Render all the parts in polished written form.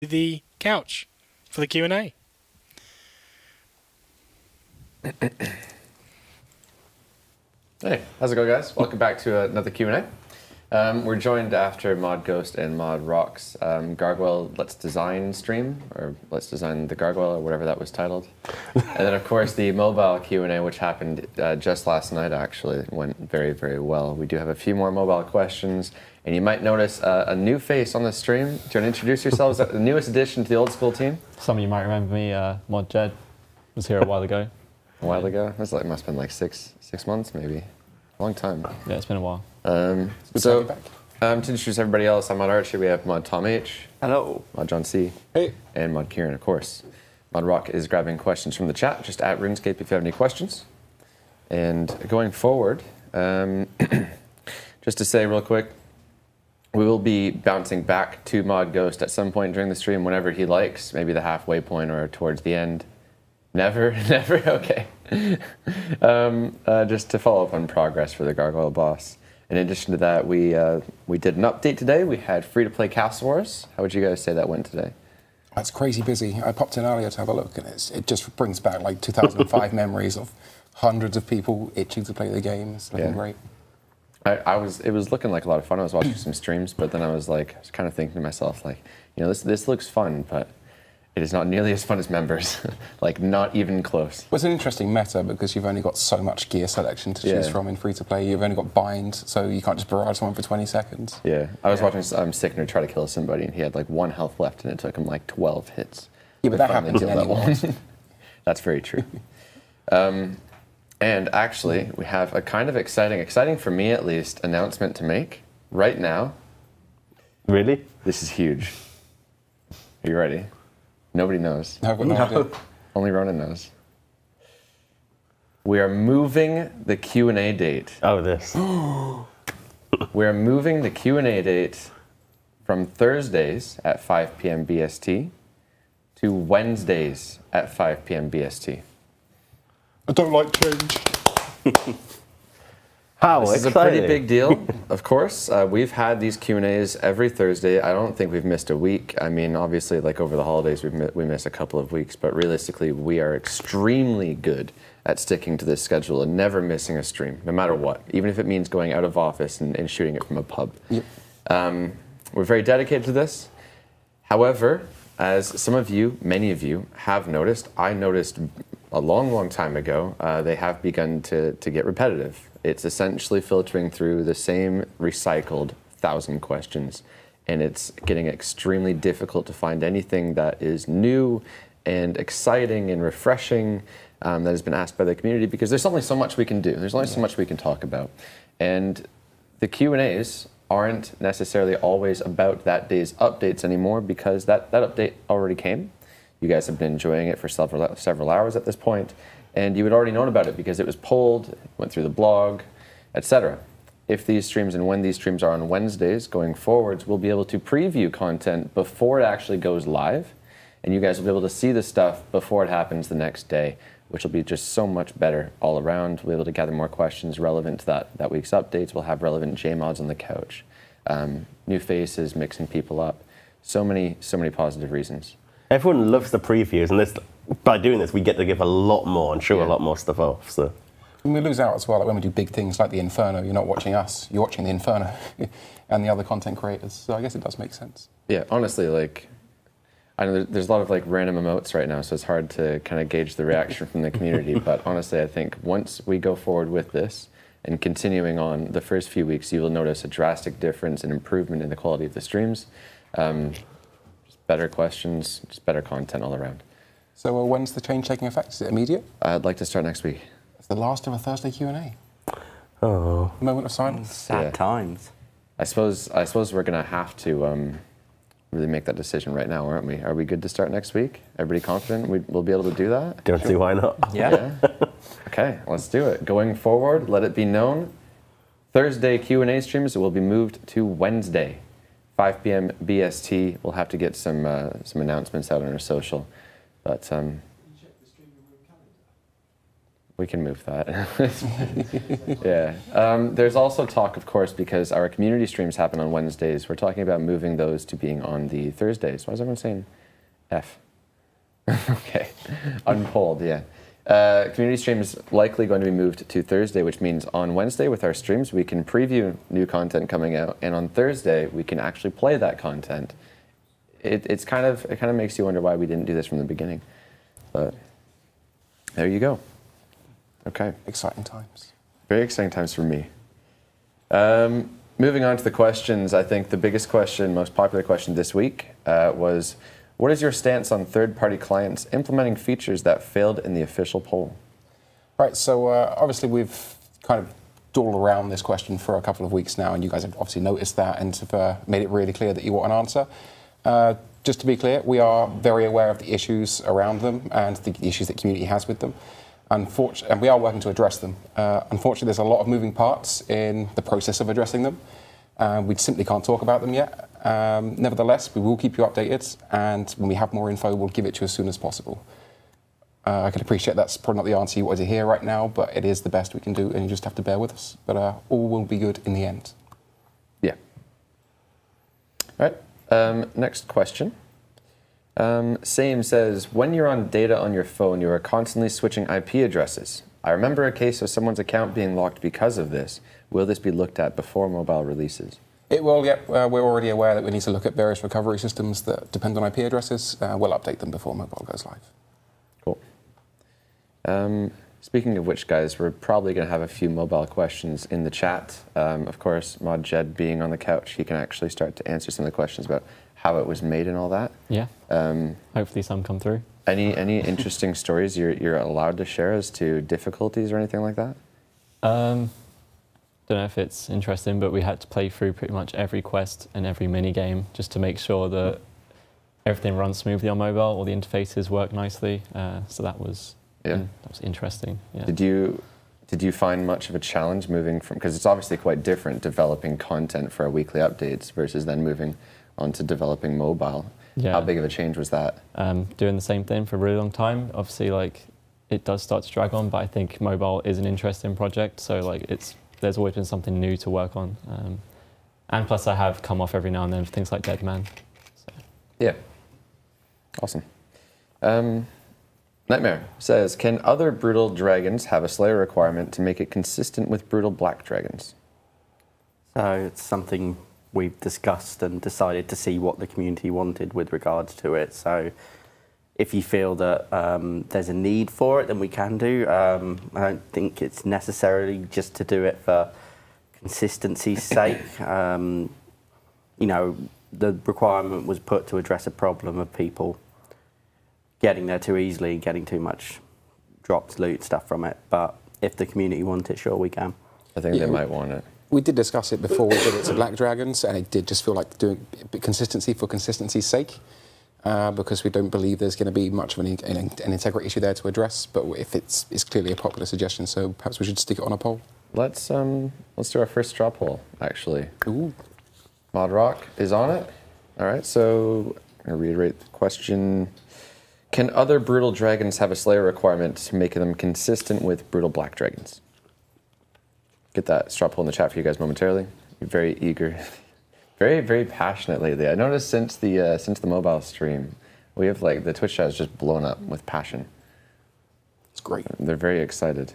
the couch for the Q&A. Hey, how's it going, guys? Welcome back to another Q&A. We're joined after Mod Ghost and Mod Rock's Gargoyle Let's Design stream, or Let's Design the Gargoyle, or whatever that was titled. And then, of course, the mobile Q&A, which happened just last night, actually. It went very, very well. We do have a few more mobile questions, and you might notice a new face on the stream. Do you want to introduce yourselves? The newest addition to the old school team? Some of you might remember me, Mod Jed was here a while ago. A while ago? That's like, must have been like six months, maybe. A long time. Yeah, it's been a while. To introduce everybody else, I'm Mod Archie. We have Mod Tom H. Hello. Mod John C. Hey. And Mod Kieran, of course. Mod Rock is grabbing questions from the chat, just at RuneScape if you have any questions. And going forward, just to say real quick, we will be bouncing back to Mod Ghost at some point during the stream, whenever he likes, maybe the halfway point or towards the end. Never? Never? Okay. Just to follow up on progress for the Gargoyle boss. In addition to that, we did an update today. We had free-to-play Castle Wars. How would you guys say that went today? It's crazy busy. I popped in earlier to have a look, and it just brings back like 2005 memories of hundreds of people itching to play the game. It's looking great. It was looking like a lot of fun. I was watching some streams, but then I was kind of thinking to myself, like, you know, this looks fun, but it is not nearly as fun as members. Like, not even close. Well, it's an interesting meta because you've only got so much gear selection to choose from in free-to-play. You've only got bind, so you can't just barrage someone for 20 seconds. Yeah, I was watching Sickener try to kill somebody, and he had like 1 health left, and it took him like 12 hits. Yeah, but that happens in any world. That's very true. And actually, we have a kind of exciting for me at least, announcement to make right now. Really? This is huge. Are you ready? Nobody knows. No, no idea. Only Ronan knows. We are moving the Q&A date. Oh, this. We are moving the Q&A date from Thursdays at 5 p.m. BST to Wednesdays at 5 p.m. BST. I don't like change. How This is a exciting. pretty big deal, of course. We've had these Q&As every Thursday. I don't think we've missed a week. I mean, obviously, like over the holidays, we missed a couple of weeks, but realistically, we are extremely good at sticking to this schedule and never missing a stream, no matter what, even if it means going out of office and shooting it from a pub. Yep. We're very dedicated to this. However, as some of you, many of you, have noticed, I noticed a long time ago, they have begun to get repetitive. It's essentially filtering through the same recycled 1,000 questions, and it's getting extremely difficult to find anything that is new and exciting and refreshing that has been asked by the community, because there's only so much we can do. There's only so much we can talk about. And the Q&As aren't necessarily always about that day's updates anymore, because that update already came. You guys have been enjoying it for several hours at this point, and you had already known about it because it was polled, went through the blog, etc. If these streams and when these streams are on Wednesdays going forwards, we'll be able to preview content before it actually goes live, and you guys will be able to see the stuff before it happens the next day, which will be just so much better all around. We'll be able to gather more questions relevant to that week's updates. We'll have relevant JMods on the couch, new faces, mixing people up. So many positive reasons. Everyone loves the previews, and by doing this, we get to give a lot more and show a lot more stuff off. So. And we lose out as well. Like when we do big things like the Inferno, you're not watching us, you're watching the Inferno and the other content creators. So I guess it does make sense. Yeah, honestly, like, I know there's a lot of like random emotes right now, so it's hard to kind of gauge the reaction from the community. But honestly, I think once we go forward with this and continuing on the first few weeks, you will notice a drastic difference and improvement in the quality of the streams. Just better questions, just better content all around. So when's the change taking effect? Is it immediate? I'd like to start next week. It's the last of a Thursday Q&A. Oh. Moment of silence. Sad times. I suppose we're going to have to really make that decision right now, aren't we? Are we good to start next week? Everybody confident we'll be able to do that? Don't see why not. Yeah. Okay, let's do it. Going forward, let it be known, Thursday Q&A streams will be moved to Wednesday, 5 p.m. BST. We'll have to get some announcements out on our social, but We can move that. Yeah. There's also talk, of course, because our community streams happen on Wednesdays. We're talking about moving those to being on the Thursdays. Why is everyone saying F? Okay. Unpolled, yeah. Community stream is likely going to be moved to Thursday, which means on Wednesday with our streams, we can preview new content coming out, and on Thursday, we can actually play that content. It kind of makes you wonder why we didn't do this from the beginning. But there you go. Okay. Exciting times. Very exciting times for me. Moving on to the questions, I think the biggest question, most popular question this week was, what is your stance on third-party clients implementing features that failed in the official poll? Right, so obviously we've kind of dawdled around this question for a couple of weeks now, and you guys have obviously noticed that and have made it really clear that you want an answer. Just to be clear, we are very aware of the issues around them and the issues that community has with them. And we are working to address them. Unfortunately, there's a lot of moving parts in the process of addressing them. We simply can't talk about them yet. Nevertheless, we will keep you updated, and when we have more info, we'll give it to you as soon as possible. I can appreciate that's probably not the answer you wanted to hear right now, but it is the best we can do, and you just have to bear with us. But all will be good in the end. Yeah. All right. Next question. Same says, when you're on data on your phone, you are constantly switching IP addresses. I remember a case of someone's account being locked because of this. Will this be looked at before mobile releases? It will, yep. We're already aware that we need to look at various recovery systems that depend on IP addresses. We'll update them before mobile goes live. Cool. Speaking of which, guys, we're probably going to have a few mobile questions in the chat. Of course, Mod Jed being on the couch, he can actually start to answer some of the questions about how it was made and all that. Yeah. Hopefully some come through. Any interesting stories you're allowed to share as to difficulties or anything like that? Don't know if it's interesting, but we had to play through pretty much every quest and every mini game just to make sure that everything runs smoothly on mobile, all the interfaces work nicely. So that was interesting. Yeah. Did you find much of a challenge moving from, because it's obviously quite different developing content for our weekly updates versus then moving on to developing mobile? Yeah. How big of a change was that? Doing the same thing for a really long time. Obviously, like, it does start to drag on, but I think mobile is an interesting project. So like, there's always been something new to work on. And plus I have come off every now and then for things like Dead Man. So. Yeah. Awesome. Nightmare says, can other brutal dragons have a Slayer requirement to make it consistent with brutal black dragons? So it's something we've discussed and decided to see what the community wanted with regards to it. So if you feel that there's a need for it, then we can do. I don't think it's necessarily just to do it for consistency's sake. You know, the requirement was put to address a problem of people getting there too easily, getting too much drops, loot, stuff from it. But if the community want it, sure, we can. I think they might want it. We did discuss it before we did it to Black Dragons, and it did just feel like doing consistency for consistency's sake, because we don't believe there's going to be much of an integrity issue there to address. But if it's clearly a popular suggestion, so perhaps we should stick it on a poll. Let's do our first straw poll, actually. Ooh. Modrock is on it. All right, so I'm going to reiterate the question. Can other brutal dragons have a Slayer requirement to make them consistent with brutal black dragons? Get that straw poll in the chat for you guys momentarily. You're very eager, very, very passionate lately. I noticed since the mobile stream, we have like the Twitch chat is just blown up with passion. It's great. They're very excited.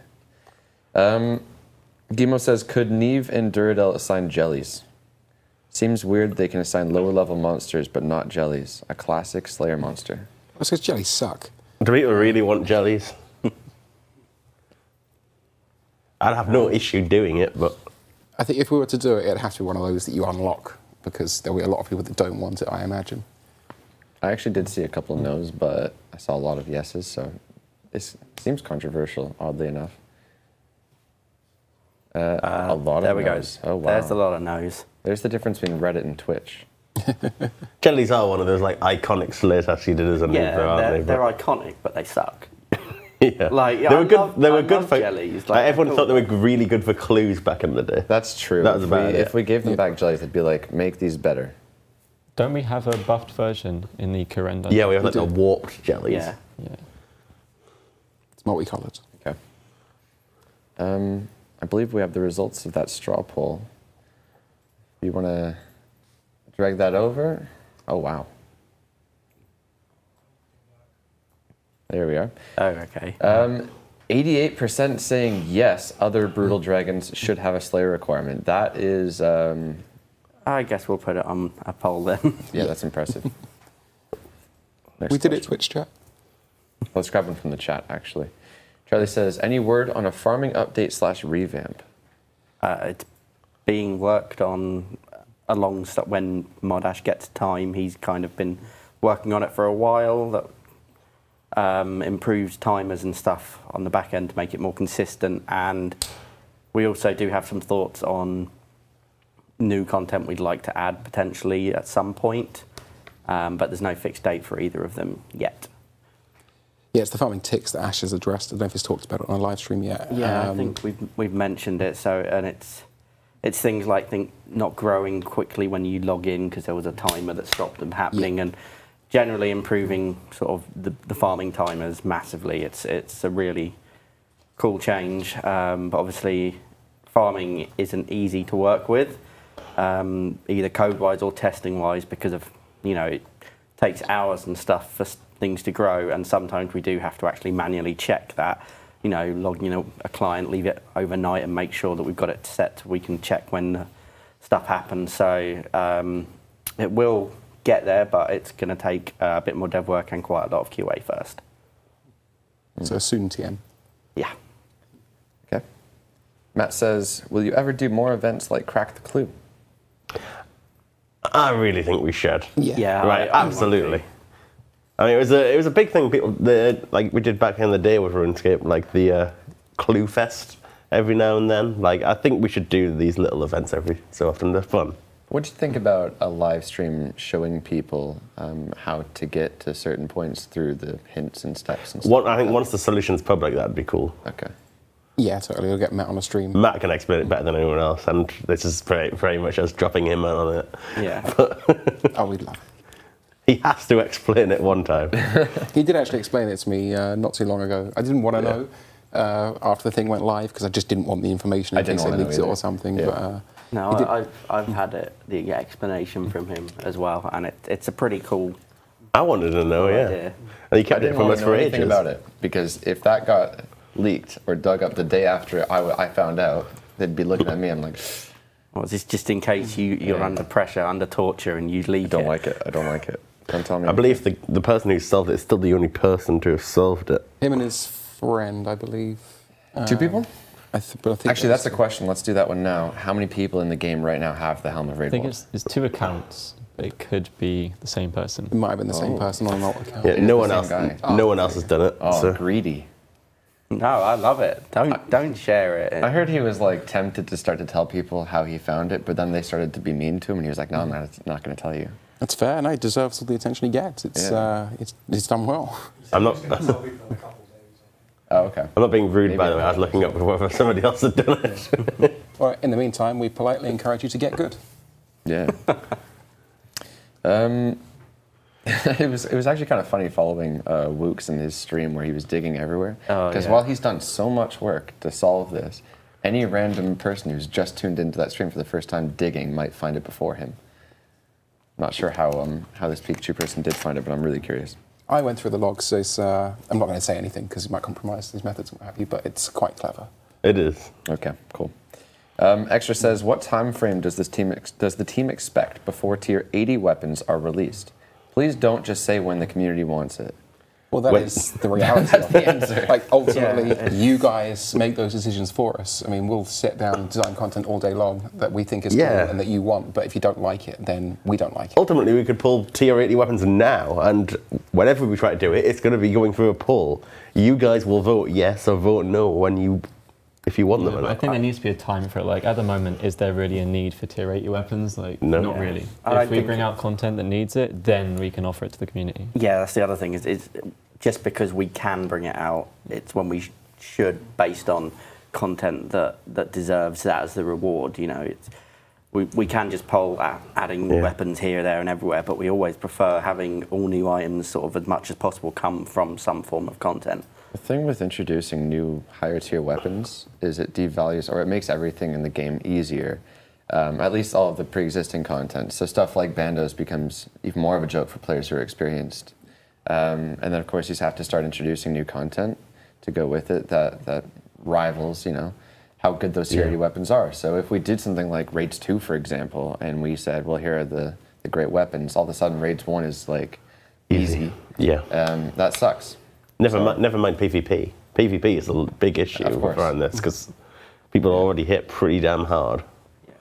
Gimo says, could Neve and Duradel assign jellies? Seems weird they can assign lower level monsters, but not jellies. A classic Slayer monster. That's because jellies suck. Do people really want jellies? I'd have no issue doing it, but... I think if we were to do it, it'd have to be one of those that you unlock, because there'll be a lot of people that don't want it, I imagine. I actually did see a couple of no's, but I saw a lot of yeses, so it seems controversial, oddly enough. A lot of there we no's. go. Oh, wow. There's a lot of no's. There's the difference between Reddit and Twitch. Jellies are one of those like iconic Slayers actually did as a yeah, aren't they're iconic, but they suck. Yeah. Like, they were good. They were good for jellies. Like, everyone thought they were really good for clues back in the day. That's true. That was about it. If we gave them back jellies, they'd be like, make these better. Don't we have a buffed version in the Kurenda? Yeah, we have like the warped jellies. Yeah. Yeah. It's multicoloured. Okay. I believe we have the results of that straw poll. You want to drag that over? Oh, wow. There we are. Oh, okay. 88% saying yes, other brutal dragons should have a Slayer requirement. That is... I guess we'll put it on a poll then. yeah, that's impressive. Next We did it, question. Twitch chat. Let's grab one from the chat, actually. Charlie says, any word on a farming update / revamp? It's being worked on alongside when Modash gets time. He's kind of been working on it for a while. That improves timers and stuff on the back end to make it more consistent. And we also do have some thoughts on new content we'd like to add potentially at some point. But there's no fixed date for either of them yet. Yeah, it's the farming ticks that Ash has addressed. I don't know if he's talked about it on a live stream yet. Yeah, I think we've mentioned it. So, and it's things like not growing quickly when you log in because there was a timer that stopped them happening, and generally improving sort of the farming timers massively. It's a really cool change, but obviously farming isn't easy to work with, either code-wise or testing-wise, because of it takes hours and stuff for things to grow, and sometimes we do have to actually manually check that, log a client, leave it overnight and make sure that we've got it set so we can check when stuff happens. So it will get there, but it's going to take a bit more dev work and quite a lot of QA first. So soon TM. Yeah. Okay. Matt says, will you ever do more events like Crack the Clue? I really think we should. Yeah. Right, absolutely. I mean, it was a big thing. People, like we did back in the day with RuneScape, like the Clue Fest every now and then. Like, I think we should do these little events every so often. They're fun. What do you think about a live stream showing people how to get to certain points through the hints and steps and stuff? I think once the solution's public, that'd be cool. Okay. Yeah, totally. We'll get Matt on a stream. Matt can explain it better than anyone else, and this is very much us dropping him on it. Yeah. Oh, we'd love it. He has to explain it one time. He did actually explain it to me not too long ago. I didn't want to know after the thing went live because I just didn't want the information in case it leaks it or something. Yeah. But, No, I've had the explanation from him as well, and it's a pretty cool. I wanted to know, idea. And he kept it from us for ages. Anything about it, because if that got leaked or dug up the day after I found out, they'd be looking at me. I'm like, Well, this just in case you're under pressure, under torture, and you leak I don't like it. I don't like it. Don't tell me. I believe the person who solved it is still the only person to have solved it. him and his friend, I believe. Two people? I think Actually, that's a question. Let's do that one now. How many people in the game right now have the Helm of Raid I think Wolf? it's 2 accounts, but it could be the same person. It might have been the same person on an alt account. Yeah, It no is one the else. same guy. No one else has done it. Oh, so. greedy. No, I love it. Don't share it. I heard he was like tempted to start to tell people how he found it, but then they started to be mean to him, and he was like, "No, I'm not going to tell you." That's fair, and he deserves all the attention he gets. It's done well. I'm not. Oh, okay. I'm not being rude, Maybe by the way. I was looking up whether somebody else had done it. Well, in the meantime, we politely encourage you to get good. Yeah. It was actually kind of funny following Wooks in his stream where he was digging everywhere. Because while he's done so much work to solve this, any random person who's just tuned into that stream for the first time digging might find it before him. Not sure how this Pikachu person did find it, but I'm really curious. I went through the logs, so I'm not going to say anything because it might compromise his methods and what have you, but it's quite clever. It is. Okay, cool. Extra says, what time frame does the team expect before tier 80 weapons are released? Please don't just say when the community wants it. Well, that is the reality of it. Like, ultimately, you guys make those decisions for us. I mean, we'll sit down and design content all day long that we think is cool and that you want, but if you don't like it, then we don't like it. Ultimately, we could pull tier 80 weapons now, and whenever we try to do it, it's going to be going through a poll. You guys will vote yes or vote no if you want them or not. I think there needs to be a time for it. Like, at the moment, is there really a need for tier 80 weapons? Like, No. not really. I If we think- bring out content that needs it, then we can offer it to the community. Yeah, that's the other thing. Is just because we can bring it out, it's when we should, based on content that deserves that as the reward. We can just poll adding weapons here, there, and everywhere, but we always prefer having all new items, sort of as much as possible, come from some form of content. The thing with introducing new higher tier weapons is it devalues, or it makes everything in the game easier. At least all of the pre-existing content. So stuff like bandos becomes even more of a joke for players who are experienced. And then of course you have to start introducing new content to go with it that rivals, you know, how good those tier 80 weapons are. So if we did something like Raids 2, for example, and we said, well, here are the great weapons, all of a sudden Raids 1 is like easy. Yeah. That sucks. Never mind PvP. PvP is a big issue around this because people already hit pretty damn hard. Yeah.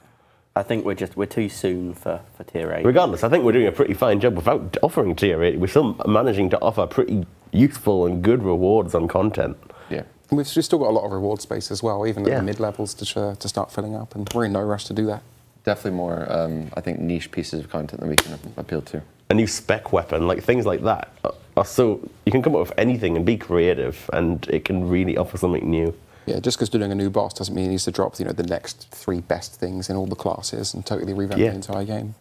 I think we're too soon for tier 8. Regardless, I think we're doing a pretty fine job without offering tier 8. We're still managing to offer pretty useful and good rewards on content. Yeah. We've still got a lot of reward space as well, even at the mid-levels to start filling up, and we're in no rush to do that. Definitely more, I think, niche pieces of content that we can appeal to. A new spec weapon, like things like that, are so you can come up with anything and be creative, and it can really offer something new. Yeah, just because doing a new boss doesn't mean he needs to drop, you know, the next 3 best things in all the classes and totally revamp the entire game.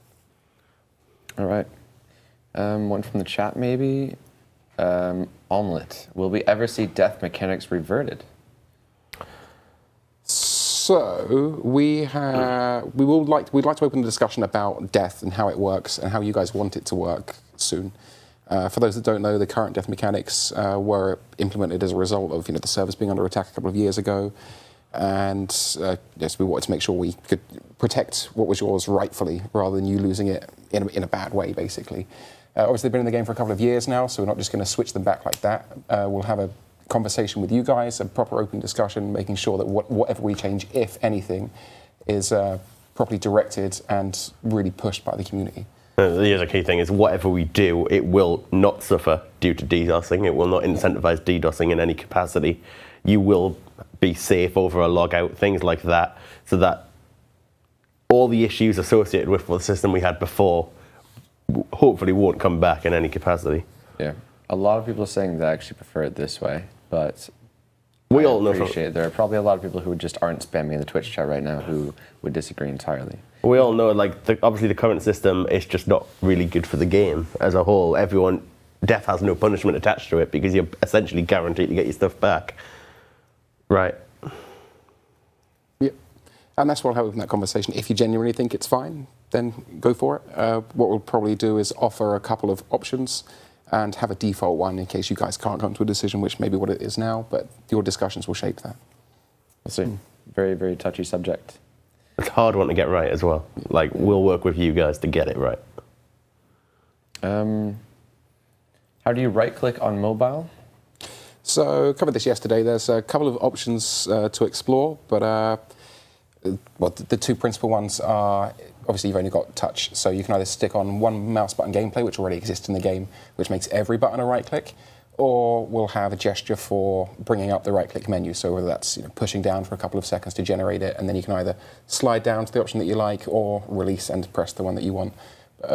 All right. One from the chat, maybe. Omelette. Will we ever see death mechanics reverted? So we'd like to open the discussion about death and how it works and how you guys want it to work soon. For those that don't know, the current death mechanics were implemented as a result of the servers being under attack a couple of years ago, and yes, we wanted to make sure we could protect what was yours rightfully rather than you losing it in a bad way, basically. Obviously, they've been in the game for a couple of years now, so we're not just going to switch them back like that. We'll have a conversation with you guys, a proper open discussion, making sure that whatever we change, if anything, is properly directed and really pushed by the community. The other key thing is whatever we do, it will not suffer due to DDoSing. It will not incentivize DDoSing in any capacity. You will be safe over a logout, things like that, so that all the issues associated with the system we had before hopefully won't come back in any capacity. Yeah. A lot of people are saying they actually prefer it this way, but we all know there are probably a lot of people who just aren't spamming the Twitch chat right now who would disagree entirely. We all know, like, obviously the current system is just not really good for the game as a whole. Death has no punishment attached to it because you're essentially guaranteed to get your stuff back. Right. Yeah. And that's why I'll have that conversation. If you genuinely think it's fine, then go for it. What we'll probably do is offer a couple of options and have a default one in case you guys can't come to a decision, which may be what it is now, but your discussions will shape that. We'll see. Very, very touchy subject. It's a hard one to get right as well. Like, we'll work with you guys to get it right. How do you right-click on mobile? So, covered this yesterday. There's a couple of options to explore, but well, the 2 principal ones are, obviously you've only got touch, so you can either stick on one mouse button gameplay, which already exists in the game, which makes every button a right-click, or we'll have a gesture for bringing up the right-click menu, so whether that's pushing down for a couple of seconds to generate it, and then you can either slide down to the option that you like, or release and press the one that you want.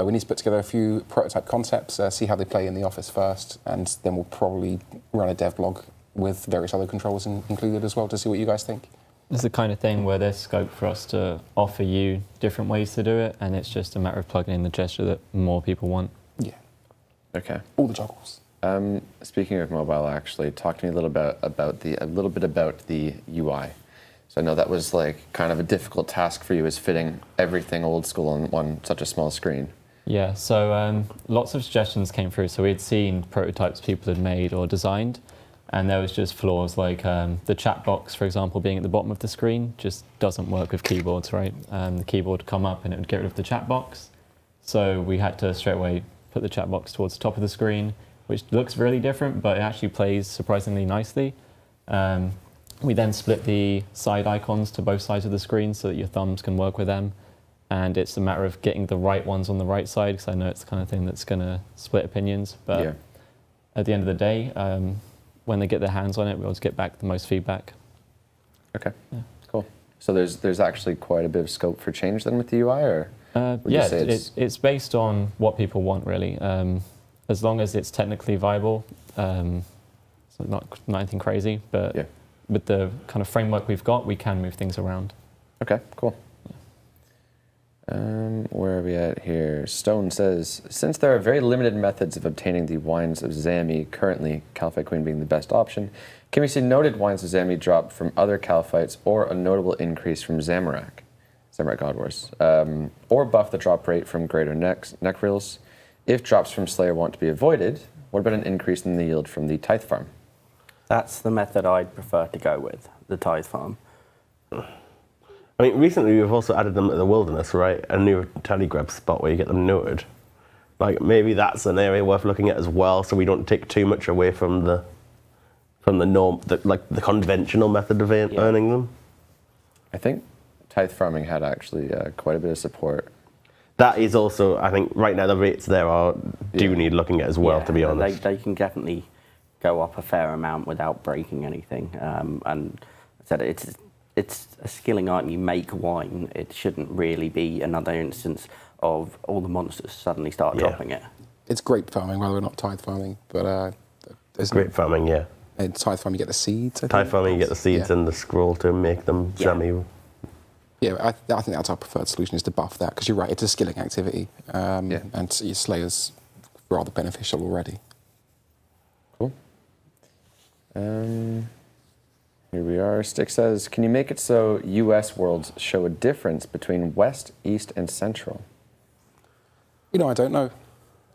We need to put together a few prototype concepts, see how they play in the office first, and then we'll probably run a dev blog with various other controls included as well to see what you guys think. It's the kind of thing where there's scope for us to offer you different ways to do it, and it's just a matter of plugging in the gesture that more people want. Yeah. Okay. All the joggles. Speaking of mobile, actually, talk to me a little bit about the UI. So I know that was like kind of a difficult task for you, is fitting everything old school on such a small screen. Yeah. So lots of suggestions came through. So we had seen prototypes people had made or designed, and there was just flaws like the chat box, for example, being at the bottom of the screen just doesn't work with keyboards, right? The keyboard would come up and it would get rid of the chat box. So we had to straight away put the chat box towards the top of the screen, which looks really different, but it actually plays surprisingly nicely. We then split the side icons to both sides of the screen so that your thumbs can work with them. And it's a matter of getting the right ones on the right side, because I know it's the kind of thing that's going to split opinions. But at the end of the day, when they get their hands on it, we'll just get back the most feedback. Okay, cool. So there's actually quite a bit of scope for change then with the UI, or would you say it's based on what people want, really. As long as it's technically viable, so not anything crazy, but with the kind of framework we've got, we can move things around. Okay, cool. Where are we at here? Stone says, since there are very limited methods of obtaining the wines of Zami, currently Calphite Queen being the best option, can we see noted wines of Zami drop from other Calphites or a notable increase from Zamorak God Wars, or buff the drop rate from greater neck-reels? If drops from Slayer want to be avoided, what about an increase in the yield from the Tithe Farm? That's the method I'd prefer to go with, the Tithe Farm. I mean, recently we've also added them to the Wilderness, right? A new telegrab spot where you get them noted. Like, maybe that's an area worth looking at as well, so we don't take too much away from the norm, the conventional method of earning them. I think Tithe Farming had actually quite a bit of support. That is also, I think, right now the rates there do need looking at as well, to be honest. They can definitely go up a fair amount without breaking anything. And I said it's a skilling item. You make wine. It shouldn't really be another instance of all the monsters suddenly start dropping it. It's grape farming rather than not tithe farming, but Grape farming, yeah. In tithe farming, you get the seeds. Tithe farming, you get the seeds and the scroll to make them Zami. Yeah, I think that's our preferred solution, is to buff that, because you're right, it's a skilling activity, and your Slayer's rather beneficial already. Cool. Here we are. Stick says, can you make it so US worlds show a difference between West, East, and Central? You know, I don't know.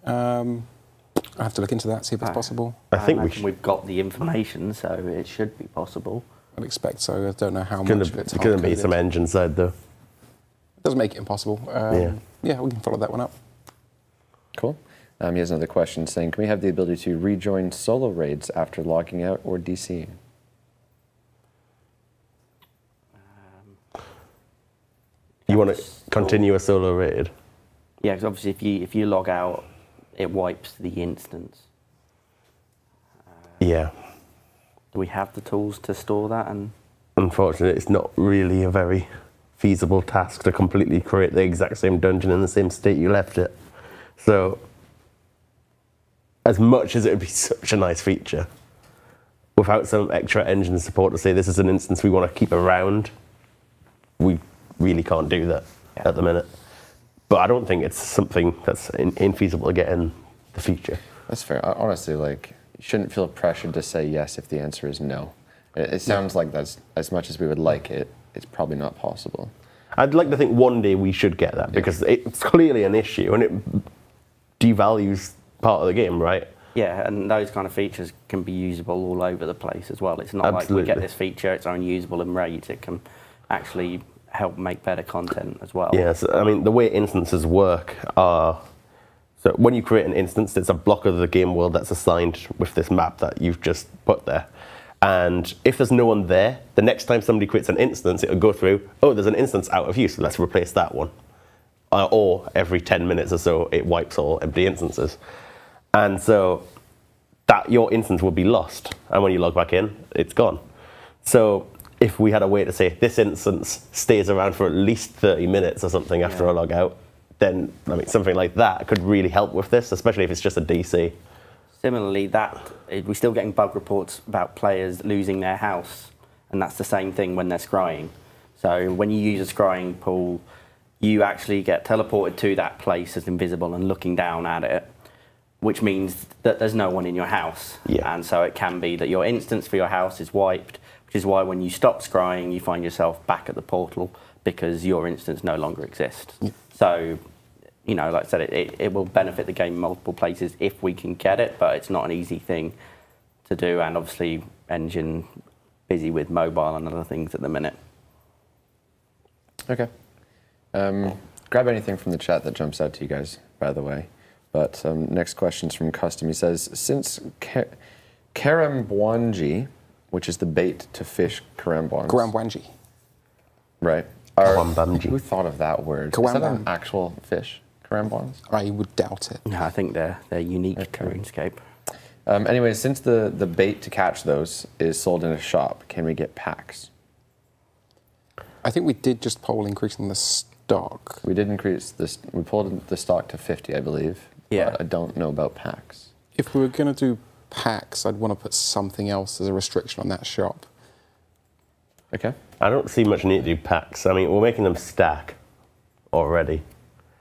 I have to look into that, see if it's possible. I think we've got the information, so it should be possible. I'd expect so. I don't know how much of it's going to be some engine side, though. It doesn't make it impossible. Yeah, we can follow that one up. Cool. He has another question saying, can we have the ability to rejoin solo raids after logging out or DCing? You want to continue a solo raid? Yeah, because obviously if you log out, it wipes the instance. Yeah. Do we have the tools to store that? And unfortunately, it's not really a very feasible task to completely create the exact same dungeon in the same state you left it. So, as much as it would be such a nice feature, without some extra engine support to say this is an instance we want to keep around, we really can't do that at the minute. But I don't think it's something that's infeasible to get in the future. That's fair. Honestly, like, you shouldn't feel pressured to say yes if the answer is no. It sounds like that's, as much as we would like it, it's probably not possible. I'd like to think one day we should get that, because it's clearly an issue and it devalues part of the game, right? Yeah, and those kind of features can be usable all over the place as well. It's not like we get this feature, it's only usable in raids. It can actually help make better content as well. Yes, I mean, the way instances work are, so when you create an instance, it's a block of the game world that's assigned with this map that you've just put there. And if there's no one there, the next time somebody creates an instance, it'll go through, oh, there's an instance out of use, so let's replace that one. Or every 10 minutes or so, it wipes all empty instances. And so that your instance will be lost. And when you log back in, it's gone. So if we had a way to say this instance stays around for at least 30 minutes or something after a log out, then I mean, something like that could really help with this, especially if it's just a DC. Similarly, we're still getting bug reports about players losing their house, and that's the same thing when they're scrying. So when you use a scrying pool, you actually get teleported to that place as invisible and looking down at it, which means that there's no one in your house. Yeah. And so it can be that your instance for your house is wiped, which is why when you stop scrying, you find yourself back at the portal because your instance no longer exists. Yeah. So, you know, like I said, it will benefit the game in multiple places if we can get it, but it's not an easy thing to do. And obviously, Engine busy with mobile and other things at the minute. Okay. Grab anything from the chat that jumps out to you guys, by the way. But next question's from Custom. He says, since Karambwanji, which is the bait to fish karambwans. Karambwanji. Right. Who thought of that word? Is that an actual fish? Karambwans? I would doubt it. Yeah, I think they're unique to RuneScape. Anyway, since the bait to catch those is sold in a shop, can we get packs? I think we did just poll increasing the stock. We did increase this. We pulled the stock to 50, I believe. Yeah. But I don't know about packs. If we were going to do packs, I'd want to put something else as a restriction on that shop. Okay. I don't see much need to do packs. I mean, we're making them stack already.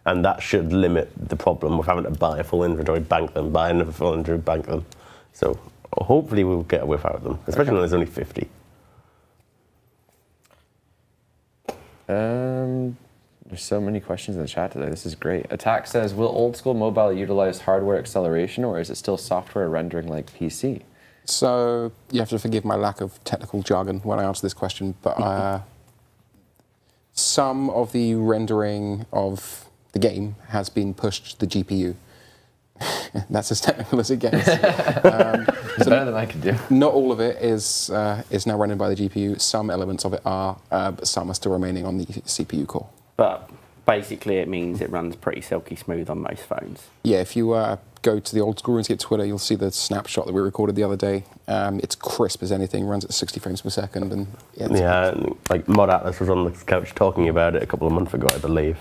And that should limit the problem of having to buy a full inventory, bank them, buy another full inventory, bank them. So hopefully we'll get without them, especially when there's only 50. There's so many questions in the chat today. This is great. Attack says, will old school mobile utilize hardware acceleration, or is it still software rendering like PC? So you have to forgive my lack of technical jargon when I answer this question, but some of the rendering of the game has been pushed to the GPU. That's as technical as it gets. It's better than I could do. Not all of it is now rendered by the GPU. Some elements of it are, but some are still remaining on the CPU core. But basically it means it runs pretty silky smooth on most phones. Yeah, if you go to the old school RuneScape Twitter, you'll see the snapshot that we recorded the other day. It's crisp as anything, runs at 60 frames per second. And yeah, like Mod Atlas was on the couch talking about it a couple of months ago, I believe.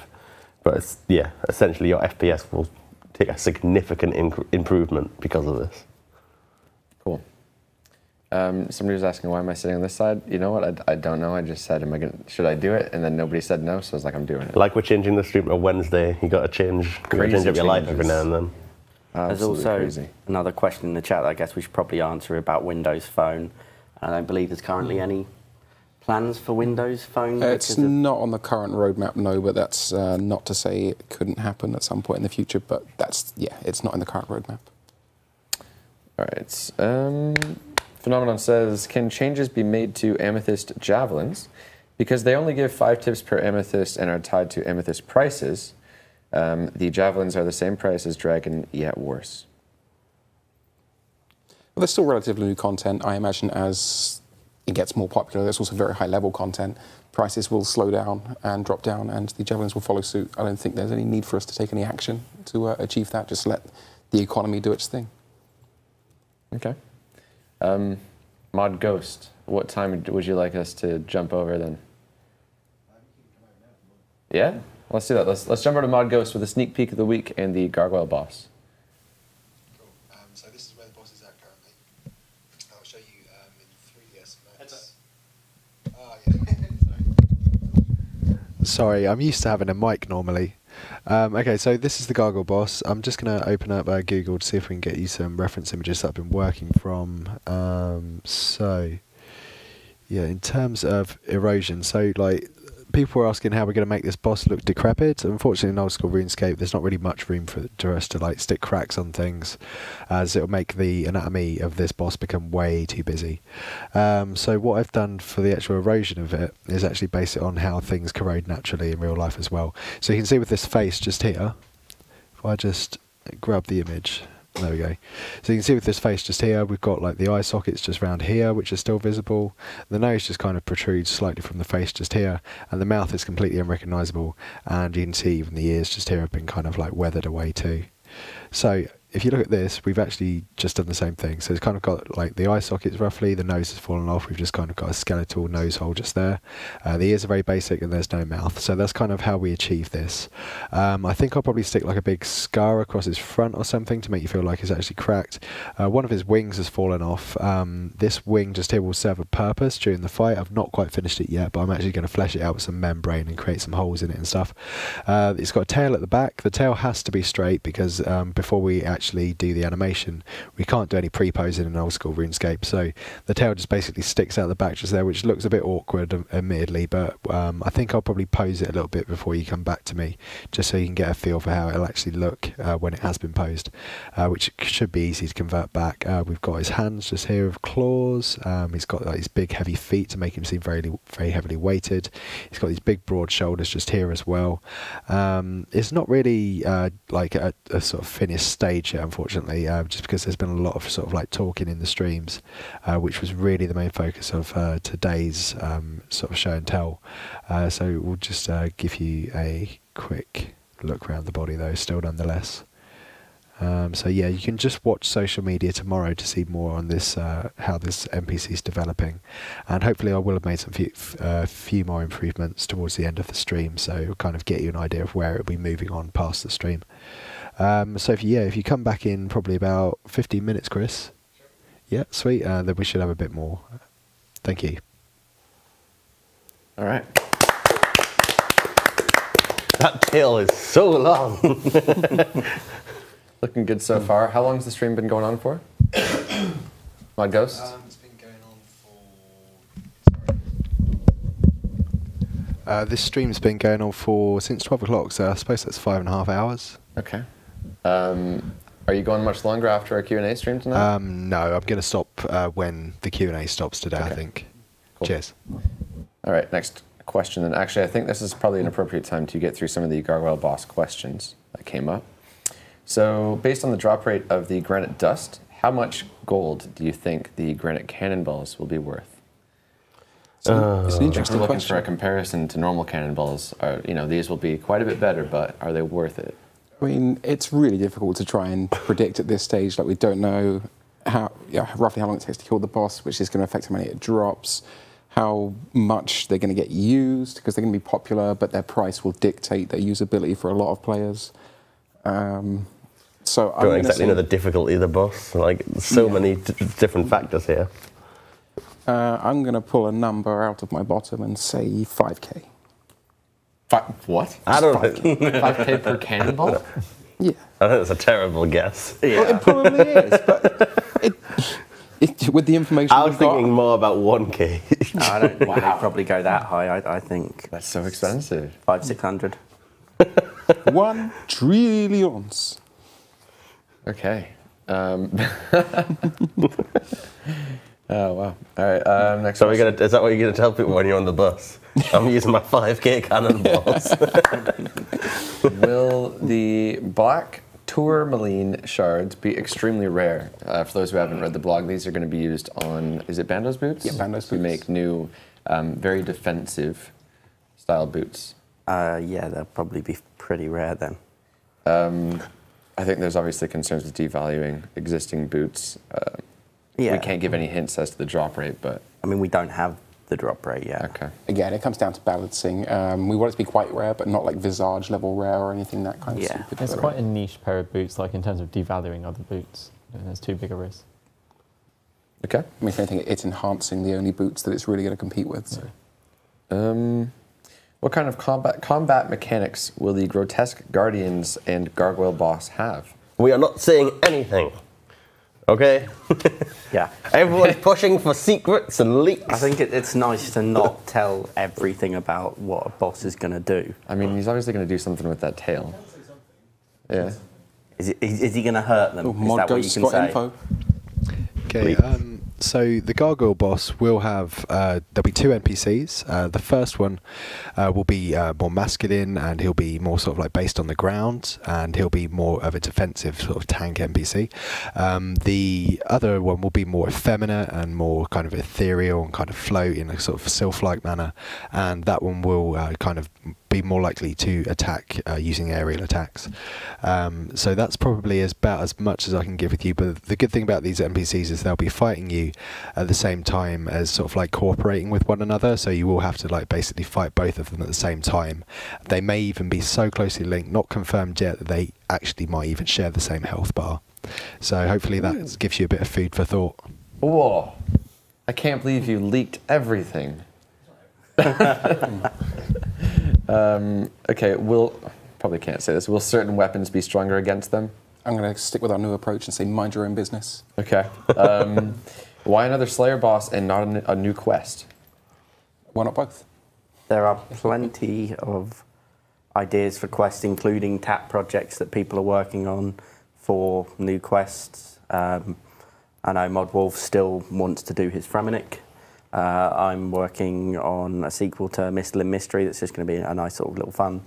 But it's, yeah, essentially your FPS will take a significant improvement because of this. Cool. Somebody was asking, why am I sitting on this side? You know what? I don't know. I just said, should I do it? And then nobody said no, so I was like, I'm doing it. Like we're changing the stream to Wednesday, you got to change up your life every now and then. There's also another question in the chat that I guess we should probably answer about Windows Phone. I don't believe there's currently any plans for Windows Phone. It's not on the current roadmap, no, but that's not to say it couldn't happen at some point in the future, but that's, yeah, it's not in the current roadmap. All right. Phenomenon says, can changes be made to Amethyst javelins? Because they only give 5 tips per Amethyst and are tied to Amethyst prices. The javelins are the same price as Dragon, yet worse. Well, there's still relatively new content. I imagine as it gets more popular, there's also very high-level content. Prices will slow down and drop down, and the javelins will follow suit. I don't think there's any need for us to take any action to achieve that. Just let the economy do its thing. Okay. Mod Ghost, what time would you like us to jump over then? Yeah? Let's do that. Let's jump over to Mod Ghost with a sneak peek of the week and the Gargoyle boss. Cool. So this is where the boss is at currently. I'll show you in 3DS Max. Oh, yeah. Sorry, I'm used to having a mic normally. Okay, so this is the Gargoyle boss. I'm just going to open up Google to see if we can get you some reference images that I've been working from. So, yeah, in terms of erosion, so like people were asking how we're going to make this boss look decrepit. Unfortunately, in old school RuneScape, there's not really much room for us to like stick cracks on things, as it'll make the anatomy of this boss become way too busy. So what I've done for the actual erosion of it is actually base it on how things corrode naturally in real life as well. So you can see with this face just here, if I just grab the image, there we go. So you can see with this face just here, we've got like the eye sockets just round here, which are still visible. The nose just kind of protrudes slightly from the face just here, and the mouth is completely unrecognisable. And you can see even the ears just here have been kind of like weathered away too. So if you look at this, we've actually just done the same thing. So it's kind of got like the eye sockets roughly, the nose has fallen off, we've just kind of got a skeletal nose hole just there. The ears are very basic and there's no mouth. So that's kind of how we achieve this. I think I'll probably stick like a big scar across his front or something to make you feel like it's actually cracked. One of his wings has fallen off. This wing just here will serve a purpose during the fight. I've not quite finished it yet, but I'm actually going to flesh it out with some membrane and create some holes in it and stuff. It's got a tail at the back. The tail has to be straight because before we actually do the animation, we can't do any pre-posing in old school RuneScape, so the tail just basically sticks out the back just there, which looks a bit awkward admittedly, but I think I'll probably pose it a little bit before you come back to me, just so you can get a feel for how it'll actually look when it has been posed, which should be easy to convert back. We've got his hands just here with claws. He's got like these big heavy feet to make him seem very heavily weighted. He's got these big broad shoulders just here as well. It's not really like a sort of finished stage yet, unfortunately, just because there's been a lot of sort of like talking in the streams, which was really the main focus of today's sort of show and tell. So we'll just give you a quick look around the body though, still nonetheless. So yeah, you can just watch social media tomorrow to see more on this, how this NPC is developing, and hopefully I will have made some few more improvements towards the end of the stream, so it'll kind of get you an idea of where it'll be moving on past the stream. So if you come back in probably about 15 minutes, Chris. Sure. Yeah, sweet. Then we should have a bit more. Thank you. All right. That tail is so long. Looking good so far. How long has the stream been going on for? Mod Ghost? It's been going on for... This stream's been going on for since 12 o'clock, so I suppose that's 5.5 hours. Okay. Are you going much longer after our Q&A stream tonight? No, I'm going to stop when the Q&A stops today, I think. Cool. Cheers. All right, next question. And actually, I think this is probably an appropriate time to get through some of the Gargoyle boss questions that came up. So, based on the drop rate of the granite dust, how much gold do you think the granite cannonballs will be worth? So it's an If interesting we're looking question. for a comparison to normal cannonballs, these will be quite a bit better, but are they worth it? I mean, it's really difficult to try and predict at this stage. Like, we don't know roughly how long it takes to kill the boss, which is going to affect how many it drops, how much they're going to get used, because they're going to be popular, but their price will dictate their usability for a lot of players. So I Don't exactly know the difficulty of the boss. Like, so many different factors here. I'm going to pull a number out of my bottom and say 5k. What? I don't think. 5k per cannonball? Yeah. I think that's a terrible guess. Well, it probably is, but with the information I was we've got, thinking more about 1k. No, I don't think they'd probably go that high. I think That's so expensive. 500-600. 1 trillion. Okay. Oh, wow. All right, next So question. is that what you're going to tell people when you're on the bus? I'm using my 5k cannonballs. Will the black tourmaline shards be extremely rare? For those who haven't read the blog, these are going to be used on, is it Bando's boots? Yeah, Bando's to boots. make new, very defensive style boots. Yeah, they'll probably be pretty rare then. I think there's obviously concerns with devaluing existing boots. Yeah. We can't give any hints as to the drop rate, but I mean, we don't have the drop rate yet. okay. again, it comes down to balancing. We want it to be quite rare, but not like Visage level rare or anything that kind of Yeah. stupid. It's but- quite a niche pair of boots, like in terms of devaluing other boots. There's too big a risk. Okay. I mean, if anything, it's enhancing the only boots that it's really going to compete with. So. What kind of combat mechanics will the grotesque guardians and gargoyle boss have? We are not saying anything. Okay? Yeah. Everyone's pushing for secrets and leaks. I think it's nice to not tell everything about what a boss is going to do. I mean, he's obviously going to do something with that tail. Yeah. Is he going to hurt them? Oh, Is Mod that what you Ghost's can got say? info. Okay, so the Gargoyle boss will have, there'll be 2 NPCs. The first one will be more masculine, and he'll be more sort of like based on the ground, and he'll be more of a defensive sort of tank NPC. The other one will be more effeminate and more kind of ethereal and kind of float in a sort of sylph-like manner, and that one will kind of be more likely to attack using aerial attacks. So that's probably about as much as I can give with you, but the good thing about these NPCs is they'll be fighting you at the same time as sort of like cooperating with one another, so you will have to like basically fight both of them at the same time. They may even be so closely linked, not confirmed yet, that they actually might even share the same health bar. So hopefully that gives you a bit of food for thought. Whoa. I can't believe you leaked everything. Okay, probably can't say this. Will certain weapons be stronger against them? I'm going to stick with our new approach and say mind your own business. Okay. Why another Slayer boss and not a new quest? Why not both? There are plenty of ideas for quests, including tap projects that people are working on for new quests. I know Modwolf still wants to do his Framinic. I'm working on a sequel to Mistle and Mystery that's just going to be a nice sort of little fun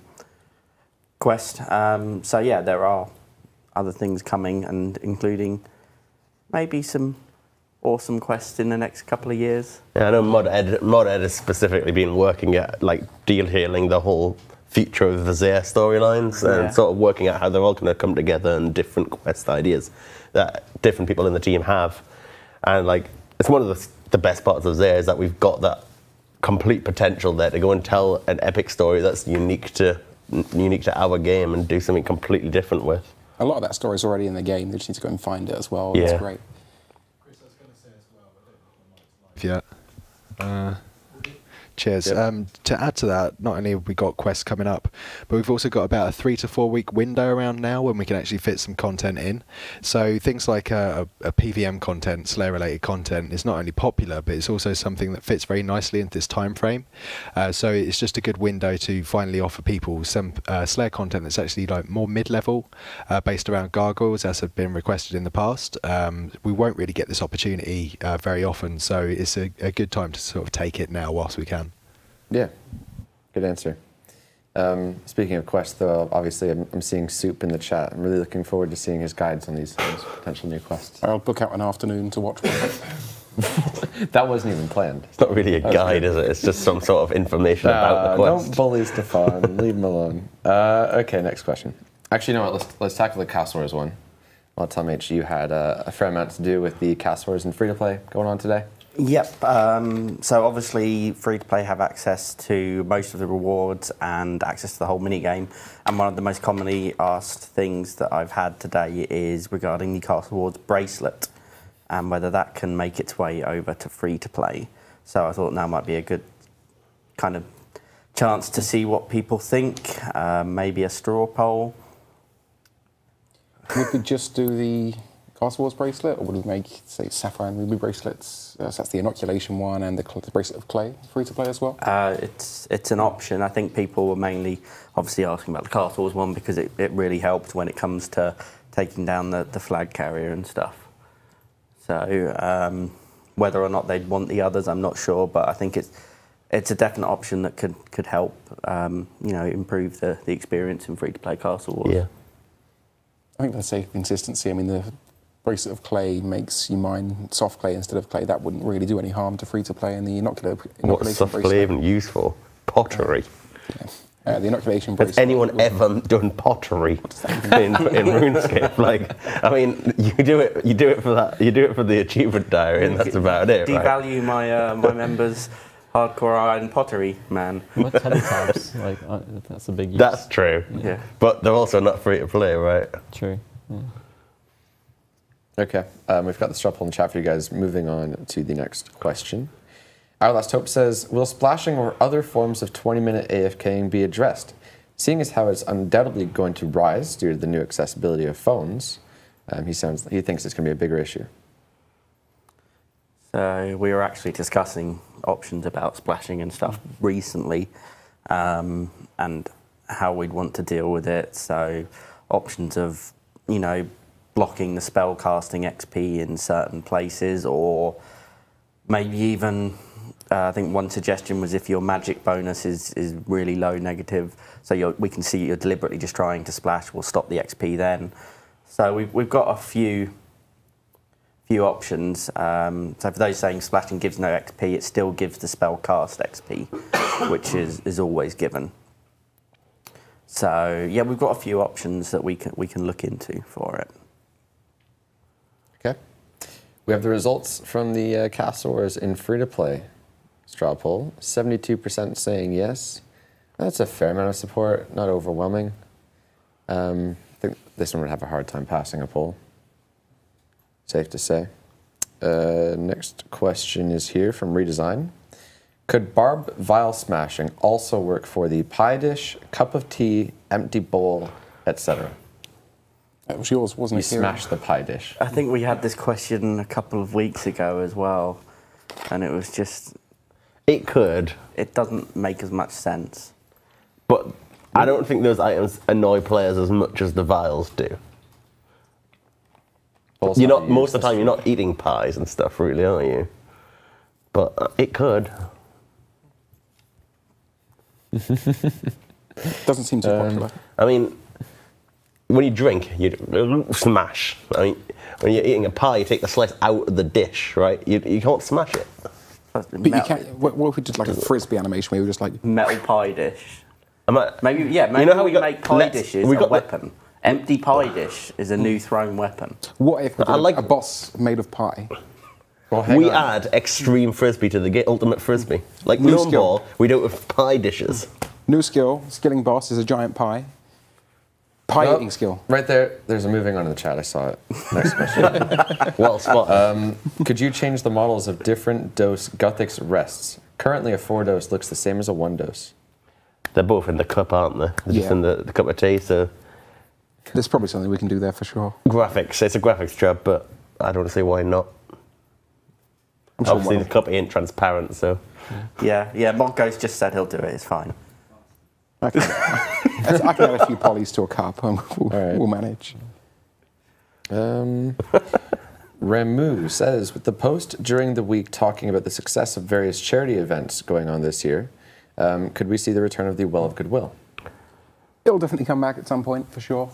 quest. So yeah, there are other things coming, and including maybe some awesome quests in the next couple of years. Yeah, I know Mod Ed has specifically been working at like detailing the whole future of the Zaire storylines and sort of working out how they're all going to come together and different quest ideas that different people in the team have. And like, it's one of the best parts of Zaire is that we've got that complete potential there to go and tell an epic story that's unique to our game and do something completely different with. A lot of that story is already in the game. They just need to go and find it as well. Yeah. It's great. Cheers. Yep. To add to that, not only have we got quests coming up, but we've also got about a 3 to 4 week window around now when we can actually fit some content in. So things like a PVM content, Slayer related content, is not only popular, but it's also something that fits very nicely into this time frame. So it's just a good window to finally offer people some Slayer content that's actually like more mid-level, based around gargoyles, as have been requested in the past. We won't really get this opportunity very often, so it's a good time to sort of take it now whilst we can. Yeah, good answer. Speaking of quests, though, obviously I'm seeing Soup in the chat. I'm really looking forward to seeing his guides on these potential new quests. I'll book out an afternoon to watch one. That wasn't even planned. It's not really a guide, is it? It's just some sort of information about the quest. Don't bully Stefan. Leave him alone. Okay, next question. Actually, you know what? Let's tackle the Cast Wars one. Well, Tom H, you had a fair amount to do with the Cast Wars and free-to-play going on today. Yep. So obviously, free-to-play have access to most of the rewards and access to the whole minigame. And one of the most commonly asked things that I've had today is regarding the Cast Wars bracelet and whether that can make its way over to free-to-play. So I thought now might be a good kind of chance to see what people think. Maybe a straw poll. Would we just do the Cast Wars bracelet, or would we make, say, Sapphire and Ruby bracelets? So that's the inoculation one, and the bracelet of clay free to play as well? It's an option. I think people were mainly obviously asking about the Cast Wars one because it really helped when it comes to taking down the flag carrier and stuff. So whether or not they'd want the others, I'm not sure, but I think it's a definite option that could help improve the experience in free to play Cast Wars. Yeah. I think that's safe consistency. I mean, the bracelet of clay makes you mine soft clay instead of clay. That wouldn't really do any harm to free to play. And the inoculation What's soft clay even used for? Pottery. The inoculation bracelet. Has anyone ever done pottery in RuneScape? Like, I mean, you do it for that. You do it for the achievement diary, and that's about it. Devalue right? my members. Hardcore iron pottery, man. What teletabs? Like that's a big use. That's true. Yeah. But they're also not free to play, right? True. Yeah. Okay, we've got the straw poll in the chat for you guys. Moving on to the next question. Our Last Hope says, will splashing or other forms of 20-minute AFKing be addressed? Seeing as how it's undoubtedly going to rise due to the new accessibility of phones, he thinks it's going to be a bigger issue. So we were actually discussing options about splashing and stuff recently, and how we'd want to deal with it. So options of, blocking the spell casting XP in certain places, or maybe even, I think one suggestion was if your magic bonus is really low negative, so we can see you're deliberately just trying to splash, we'll stop the XP then. So we've got a few options. So for those saying splashing gives no XP, it still gives the spell cast XP, which is always given. So yeah, we've got a few options that we can look into for it. Okay. We have the results from the Cast Wars in free-to-play straw poll. 72% saying yes. That's a fair amount of support, not overwhelming. I think this one would have a hard time passing a poll. Safe to say. Next question is here from Redesign. Could barb vial smashing also work for the pie dish, cup of tea, empty bowl, etc.? That was yours, wasn't it? You smashed the pie dish. I think we had this question a couple of weeks ago as well, and it was just... It could. It doesn't make as much sense. But I don't think those items annoy players as much as the vials do. You're not, most of the time, you're not eating pies and stuff, really, are you? But it could. Doesn't seem too popular. I mean, when you drink, you smash. I mean, when you're eating a pie, you take the slice out of the dish, right? You can't smash it. But you can't. What if we did like a frisbee animation where we were just like metal pie dish? Maybe you know how we make pie dishes a weapon. Empty pie dish is a new thrown weapon. What if we did a boss made of pie? Well, we add extreme frisbee to the ultimate frisbee. Like no ball, we do it with pie dishes. New skill, skilling boss is a giant pie. Pie eating skill. Right there, there's a moving on in the chat. I saw it. Next question. Well spotted. Could you change the models of different dose Guthix rests? Currently, a 4-dose looks the same as a 1-dose. They're both in the cup, aren't they? They're just in the cup of tea, so... There's probably something we can do there for sure. Graphics. It's a graphics job, but I don't see why not. I'm sure Obviously, the cup ain't transparent, so... Yeah, Monko's just said he'll do it, it's fine. I can add a few polys to a cup and we'll manage. Ramu says, with the post during the week talking about the success of various charity events going on this year, could we see the return of the Well of Goodwill? It'll definitely come back at some point, for sure.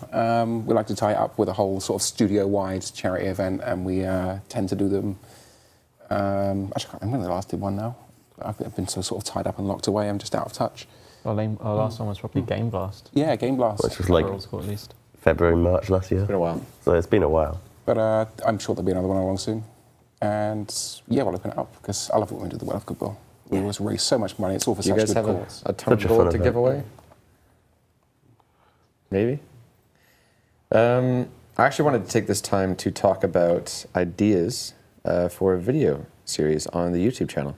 We like to tie it up with a whole sort of studio-wide charity event, and we tend to do them... actually, I can't remember when the last did one now. I've been so sort of tied up and locked away, I'm just out of touch. Our last one was probably Game Blast. Yeah, Game Blast. Which was like at least. February, March last year. It's been a while. So it's been a while. But I'm sure there'll be another one along soon. And yeah, we'll open it up, because I love what we do with the Well of Goodwill. We always raise so much money, it's all for Do you such guys good have cause. a ton of Such a gold fun to event. give away? Maybe? I actually wanted to take this time to talk about ideas for a video series on the YouTube channel.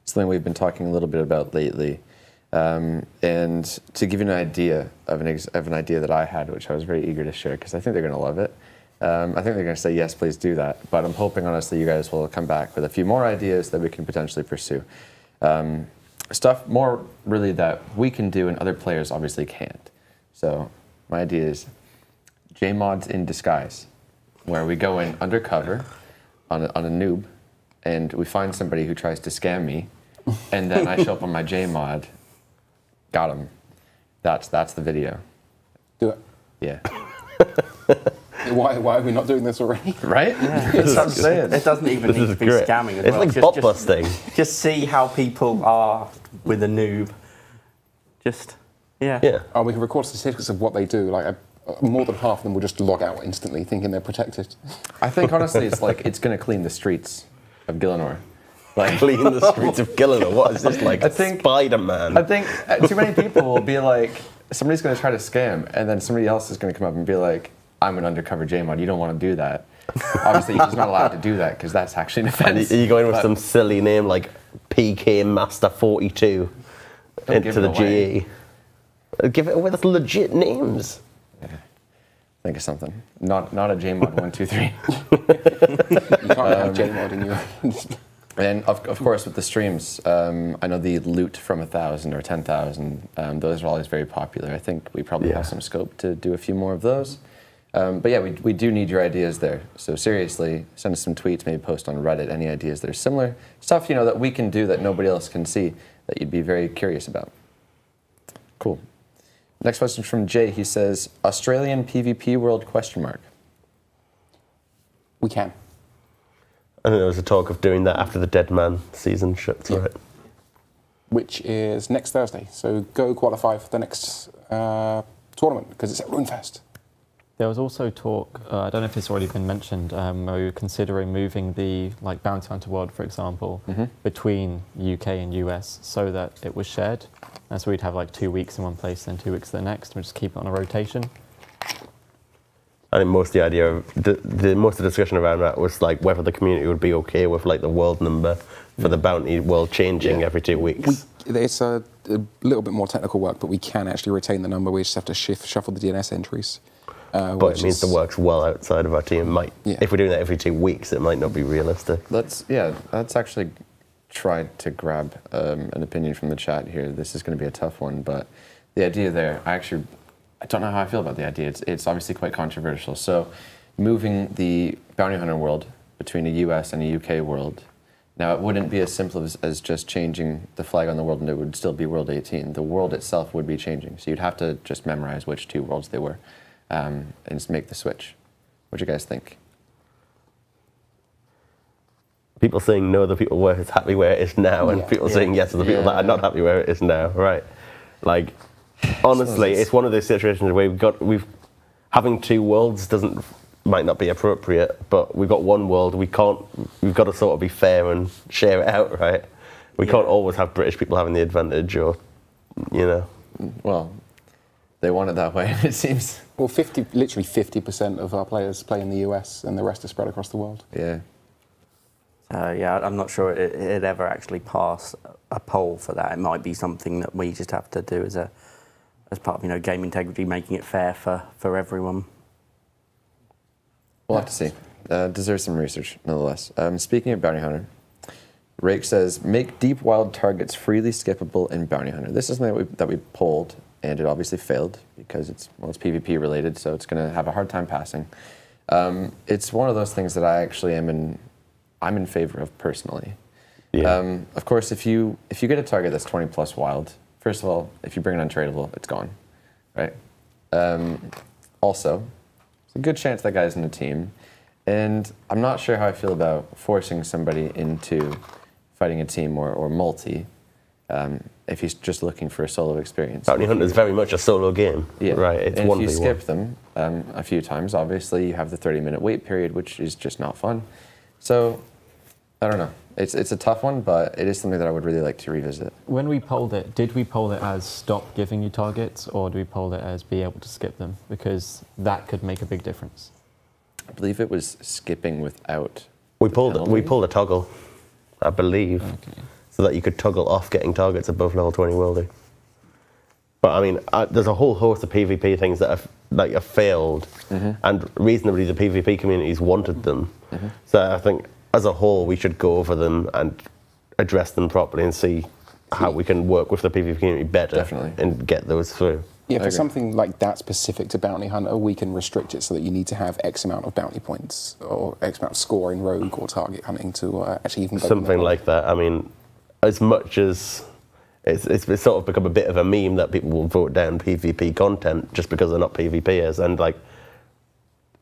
Something we've been talking a little bit about lately. And to give you an idea of an idea that I had, which I was very eager to share, because I think they're going to love it. I think they're going to say, yes, please do that. But I'm hoping, honestly, you guys will come back with a few more ideas that we can potentially pursue. Stuff more really that we can do and other players obviously can't. So my idea is JMods in disguise, where we go in undercover on a noob, and we find somebody who tries to scam me, and then I show up on my JMod. Got him. That's the video. Do it. Yeah. Why are we not doing this already? Right? That's what I'm saying. It doesn't even This need is to be great. scamming as It's well. like bot busting. Just see how people are with a noob. Just, yeah. Yeah. Oh, we can record statistics of what they do. Like more than half of them will just log out instantly, thinking they're protected. I think, honestly, it's like it's going to clean the streets of Gillinor. Like, Clean the streets of Gillinor. What is this, like I think- Spider-Man? I think too many people will be like, somebody's going to try to scam, and then somebody else is going to come up and be like, I'm an undercover JMod, you don't want to do that. Obviously, you're just not allowed to do that, because that's actually an offense. And you go in with But some silly name like PK Master 42 Don't into give the it away. GE. Give it away, that's legit names. think of something. Not a JMod 123. You can't have JMod in your... And of course, with the streams, I know the loot from 1,000 or 10,000, those are always very popular. I think we probably have some scope to do a few more of those. But yeah, we do need your ideas there. So seriously, send us some tweets, maybe post on Reddit, any ideas that are similar. Stuff, you know, that we can do that nobody else can see, that you'd be very curious about. Cool. Next question is from Jay. He says, Australian PvP world ? We can. I think there was a talk of doing that after the Dead Man season shuts, right? Which is next Thursday. So go qualify for the next tournament, because it's at RuneFest. There was also talk, I don't know if it's already been mentioned, where we were considering moving the Bounty Hunter World, for example, between UK and US so that it was shared. And so we'd have like 2 weeks in one place, then 2 weeks the next, and we'd just keep it on a rotation. I think most of the idea of most of the discussion around that was like whether the community would be okay with like the world number for the bounty world changing every 2 weeks. It's a little bit more technical work, but we can actually retain the number. We just have to shuffle the DNS entries. But it means the work's well outside of our team. If we're doing that every 2 weeks, it might not be realistic. Let's actually try to grab an opinion from the chat here. This is going to be a tough one, but the idea there, I don't know how I feel about the idea. It's obviously quite controversial. So moving the Bounty Hunter world between a US and a UK world, now it wouldn't be as simple as just changing the flag on the world and it would still be World 18. The world itself would be changing. So you'd have to just memorize which two worlds they were and just make the switch. What do you guys think? People saying no, the people where it's happy where it is now, and people saying yes to the people that are not happy where it is now, right? Like, honestly, it's one of those situations where having two worlds might not be appropriate, but we've got one world. We've got to sort of be fair and share it out, right? We can't always have British people having the advantage, or, you know. Well, they want it that way, it seems. Well, literally 50% of our players play in the US, and the rest are spread across the world. Yeah. Yeah, I'm not sure it'd ever actually pass a poll for that. It might be something that we just have to do as part of game integrity, making it fair for everyone. We'll have to see. Deserves some research, nonetheless. Speaking of Bounty Hunter, Rake says, make deep wild targets freely skippable in Bounty Hunter. This is something that we polled, and it obviously failed because it's PvP related, so it's going to have a hard time passing. It's one of those things that I actually I'm in favor of personally. Yeah. Of course, if you get a target that's 20 plus wild, first of all, if you bring it untradeable, it's gone, right? Also, it's a good chance that guy's in the team, and I'm not sure how I feel about forcing somebody into fighting a team or multi if he's just looking for a solo experience. Bounty Hunter is very much a solo game, yeah. right? It's and 1v1. if you skip them a few times, obviously you have the 30-minute wait period, which is just not fun. So, I don't know. It's a tough one, but it is something that I would really like to revisit. When we polled it, did we poll it as stop giving you targets, or do we poll it as be able to skip them? Because that could make a big difference. I believe it was skipping without. We pulled a toggle, I believe, so that you could toggle off getting targets above level 20 worldly. But I mean, there's a whole host of PvP things that have failed, and reasonably the PvP communities wanted them. So I think, as a whole, we should go over them and address them properly and see how we can work with the PvP community better and get those through. Yeah, for something like that specific to Bounty Hunter, we can restrict it so that you need to have X amount of bounty points or X amount of score in rogue or target hunting to actually even go something like that. I mean, as much as it's sort of become a bit of a meme that people will vote down PvP content just because they're not PvPers, and like,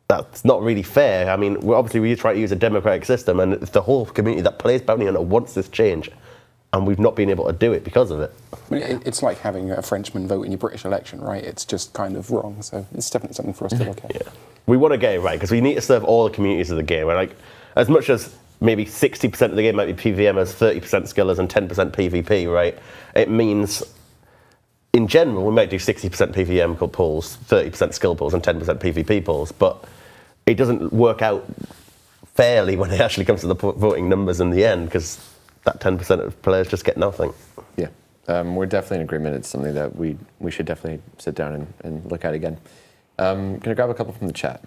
that's not really fair. I mean, we try to use a democratic system, and it's the whole community that plays Bounty Hunter wants this change, and we've not been able to do it because of it. I mean, it's like having a Frenchman vote in your British election, right? It's just kind of wrong, so it's definitely something for us to look at. Yeah. We want to get it right, because we need to serve all the communities of the game. And like, as much as maybe 60% of the game might be PVMers, 30% skillers, and 10% PvP, right? It means, in general, we might do 60% PVM pulls, 30% skill pulls, and 10% PvP pulls, but it doesn't work out fairly when it actually comes to the voting numbers in the end, because that 10% of players just get nothing. Yeah, we're definitely in agreement. It's something that we should definitely sit down and look at again. Can I grab a couple from the chat?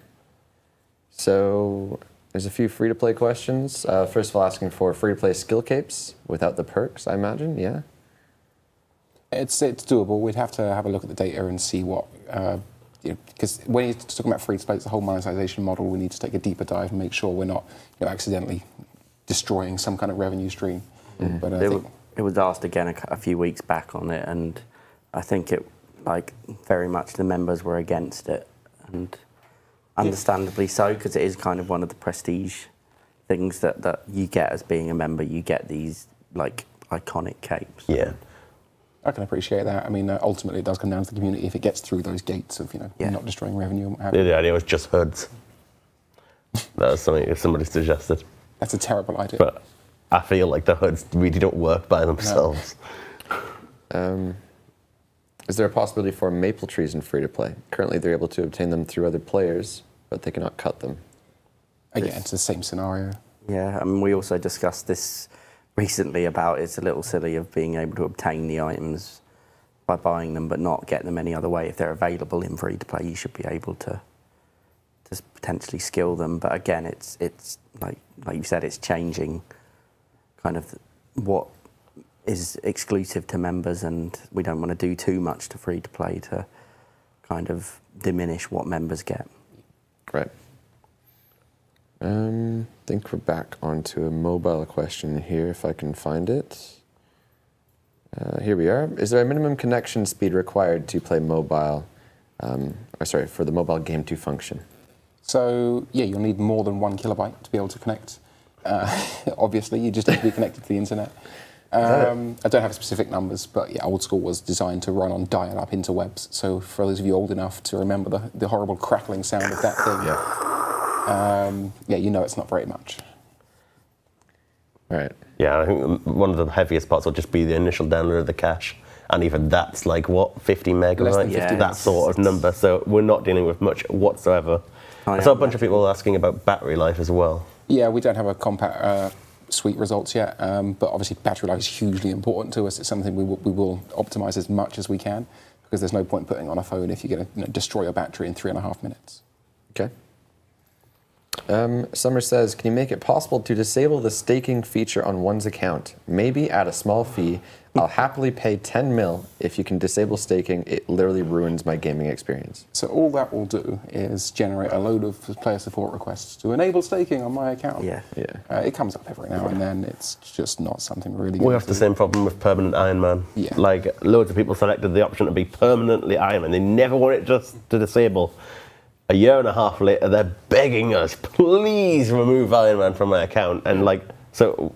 So there's a few free-to-play questions. First of all, asking for free-to-play skill capes without the perks, I imagine, yeah? It's doable. We'd have to have a look at the data and see what... because when you're talking about free-to-play, it's the whole monetization model. We need to take a deeper dive and make sure we're not accidentally destroying some kind of revenue stream. But it was asked again a few weeks back on it, and I think it very much the members were against it, and understandably so, because it is kind of one of the prestige things that you get as being a member. You get these iconic capes. Yeah. I can appreciate that. I mean, ultimately, it does come down to the community if it gets through those gates of not destroying revenue and what have you. The idea was just hoods. That was something somebody suggested. That's a terrible idea. But I feel like the hoods really don't work by themselves. No. Is there a possibility for maple trees in free-to-play? Currently, they're able to obtain them through other players, but they cannot cut them. Again, it's the same scenario. Yeah, I mean, we also discussed this recently about it's a little silly of being able to obtain the items by buying them but not get them any other way. If they're available in free-to-play, you should be able to just potentially skill them. But again, it's like you said, it's changing kind of what is exclusive to members, and we don't want to do too much to free-to-play to kind of diminish what members get. Right. I think we're back onto a mobile question here, if I can find it. Here we are. Is there a minimum connection speed required to play mobile, for the mobile game to function? So, yeah, you'll need more than 1 kilobyte to be able to connect. Obviously, you just need to be connected to the internet. I don't have specific numbers, but yeah, Old School was designed to run on dial-up interwebs. So for those of you old enough to remember the horrible crackling sound of that thing, you know it's not very much. Right. Yeah, I think one of the heaviest parts will just be the initial download of the cache, and even that's like what 50 megabytes, Yeah, that sort of number. So we're not dealing with much whatsoever. I saw a bunch of people asking about battery life as well. Yeah, we don't have a compact suite results yet, but obviously battery life is hugely important to us. It's something we will optimize as much as we can, because there's no point putting on a phone if you're going to destroy your battery in 3.5 minutes. Okay. Summer says, can you make it possible to disable the staking feature on one's account? Maybe at a small fee. I'll happily pay 10 mil if you can disable staking. It literally ruins my gaming experience. So all that will do is generate a load of player support requests to enable staking on my account. Yeah. It comes up every now and then. It's just not something really good. We have the same problem with permanent Iron Man. Yeah. Like, loads of people selected the option to be permanently Iron Man. They never want it just to disable. A year and a half later, they're begging us, please remove Iron Man from my account. And like, so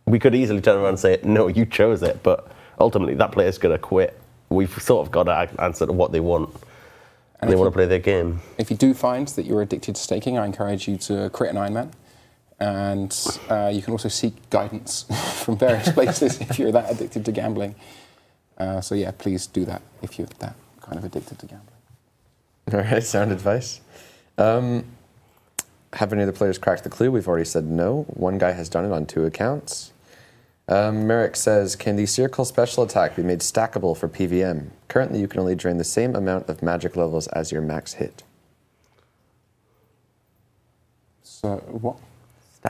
we could easily turn around and say, no, you chose it, but ultimately that player's going to quit. We've sort of got to answer to what they want. And they want to play their game. If you do find that you're addicted to staking, I encourage you to create an Iron Man. And you can also seek guidance from various places if you're that addicted to gambling. So yeah, please do that if you're that kind of addicted to gambling. All right, sound advice. Have any of the players cracked the clue? We've already said no. One guy has done it on 2 accounts. Merrick says, can the Circle special attack be made stackable for PVM? Currently, you can only drain the same amount of magic levels as your max hit. So what?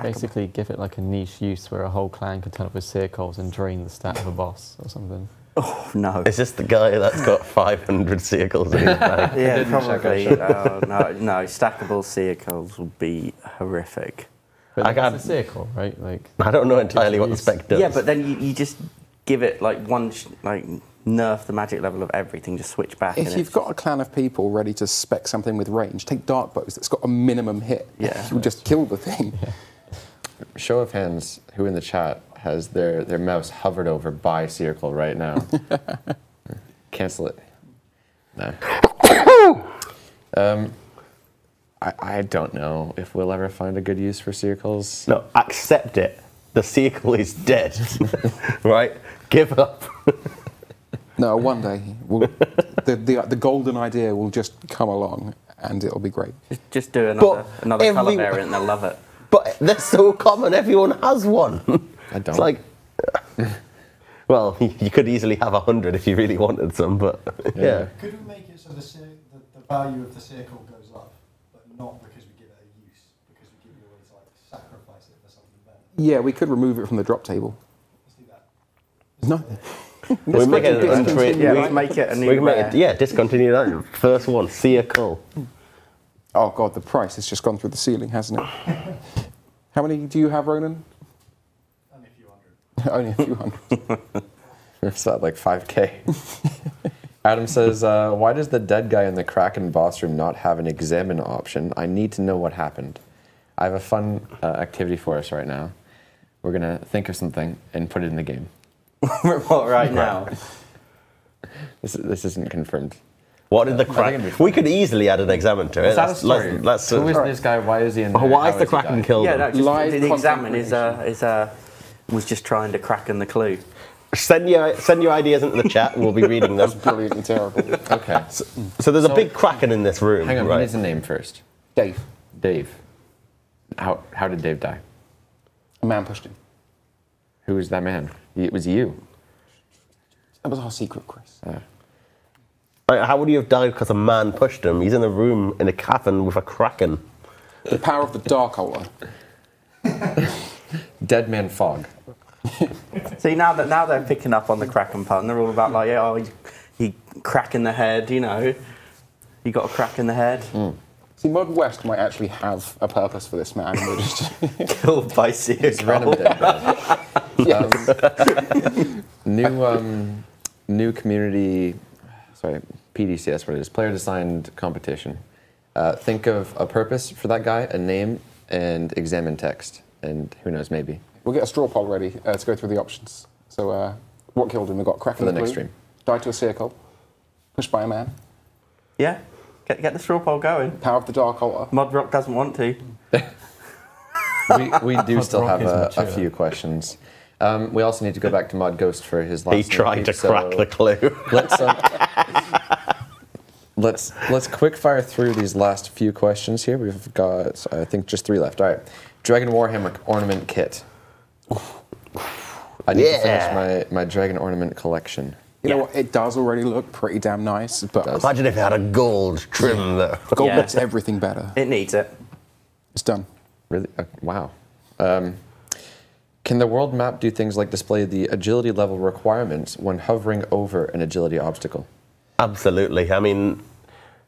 Basically, give it like a niche use where a whole clan could turn up with circles and drain the stat of a boss or something. Oh, no. Is this the guy that's got 500 circles in his bag? Yeah, probably. Oh, no, stackable circles would be horrific. But I got a circle, right? Like, I don't know entirely what the spec does. Yeah, but then you just give it like nerf the magic level of everything, just switch back. If you've got a clan of people ready to spec something with range, take dark bows that's got a minimum hit. Yeah. You'll just kill the thing. yeah. Show of hands, who in the chat has their mouse hovered over by Circle right now? Cancel it. No. I don't know if we'll ever find a good use for Circles. No, accept it. The circle is dead. Right? Give up. No, one day the golden idea will just come along and it'll be great. Just do another colour variant and they'll love it. But they're so common, everyone has one. I don't. It's like, well, you could easily have 100 if you really wanted some, but yeah. Could we make it so the value of the circle goes up, but not because we give it a use, because we give you a way to like sacrifice it for something better? Yeah, we could remove it from the drop table. Let's do that. No. We make it an untrade. Yeah, let's make it a new rare. Yeah, discontinue that. First one, circle. Oh god, the price has just gone through the ceiling, hasn't it? How many do you have, Ronan? Only a few hundred. Only a few hundred. It's at like 5K. Adam says, why does the dead guy in the Kraken boss room not have an examine option? I need to know what happened. I have a fun activity for us right now. We're going to think of something and put it in the game. What, right now? This isn't confirmed. What did the Kraken... We could easily add an examine to it. Is that a story? Who is this guy? Why is he in there? Why is the Kraken killed him? Yeah, no, just the examine was just trying to crack in the clue. Send your ideas into the chat. We'll be reading them. That's brilliantly terrible. Okay. So there's a big Kraken in this room. Hang on, right? he needs a name first. Dave. Dave. How did Dave die? A man pushed him. Who was that man? It was you. That was our secret, Chris. How would you have died because a man pushed him? He's in a room in a cavern with a Kraken. The power of the dark hour. Dead man fog. See, now they're picking up on the Kraken pun. They're all about like, oh, he crack in the head, you know. He got a crack in the head. Mm. See, Mod West might actually have a purpose for this man. We're just Killed by He's random dead man. New community, sorry, PDCS, what it is, player designed competition. Think of a purpose for that guy, a name, and examine text. And who knows, maybe. We'll get a straw poll ready to go through the options. So, what killed him? We got Kraken For the next stream. Died to a circle. Pushed by a man. Yeah, get the straw poll going. Power of the dark altar. Modrock doesn't want to. We do still have a few questions. We also need to go back to Mod Ghost for his last. He tried to crack the clue. Let's quick fire through these last few questions here. We've got, I think, just 3 left. All right, Dragon Warhammer ornament kit. I need to finish my Dragon ornament collection. You know what? It does already look pretty damn nice, but Imagine if it had a gold trim though. gold makes everything better. It needs it. It's done. Really? Wow. Can the world map do things like display the agility level requirements when hovering over an agility obstacle? Absolutely. I mean,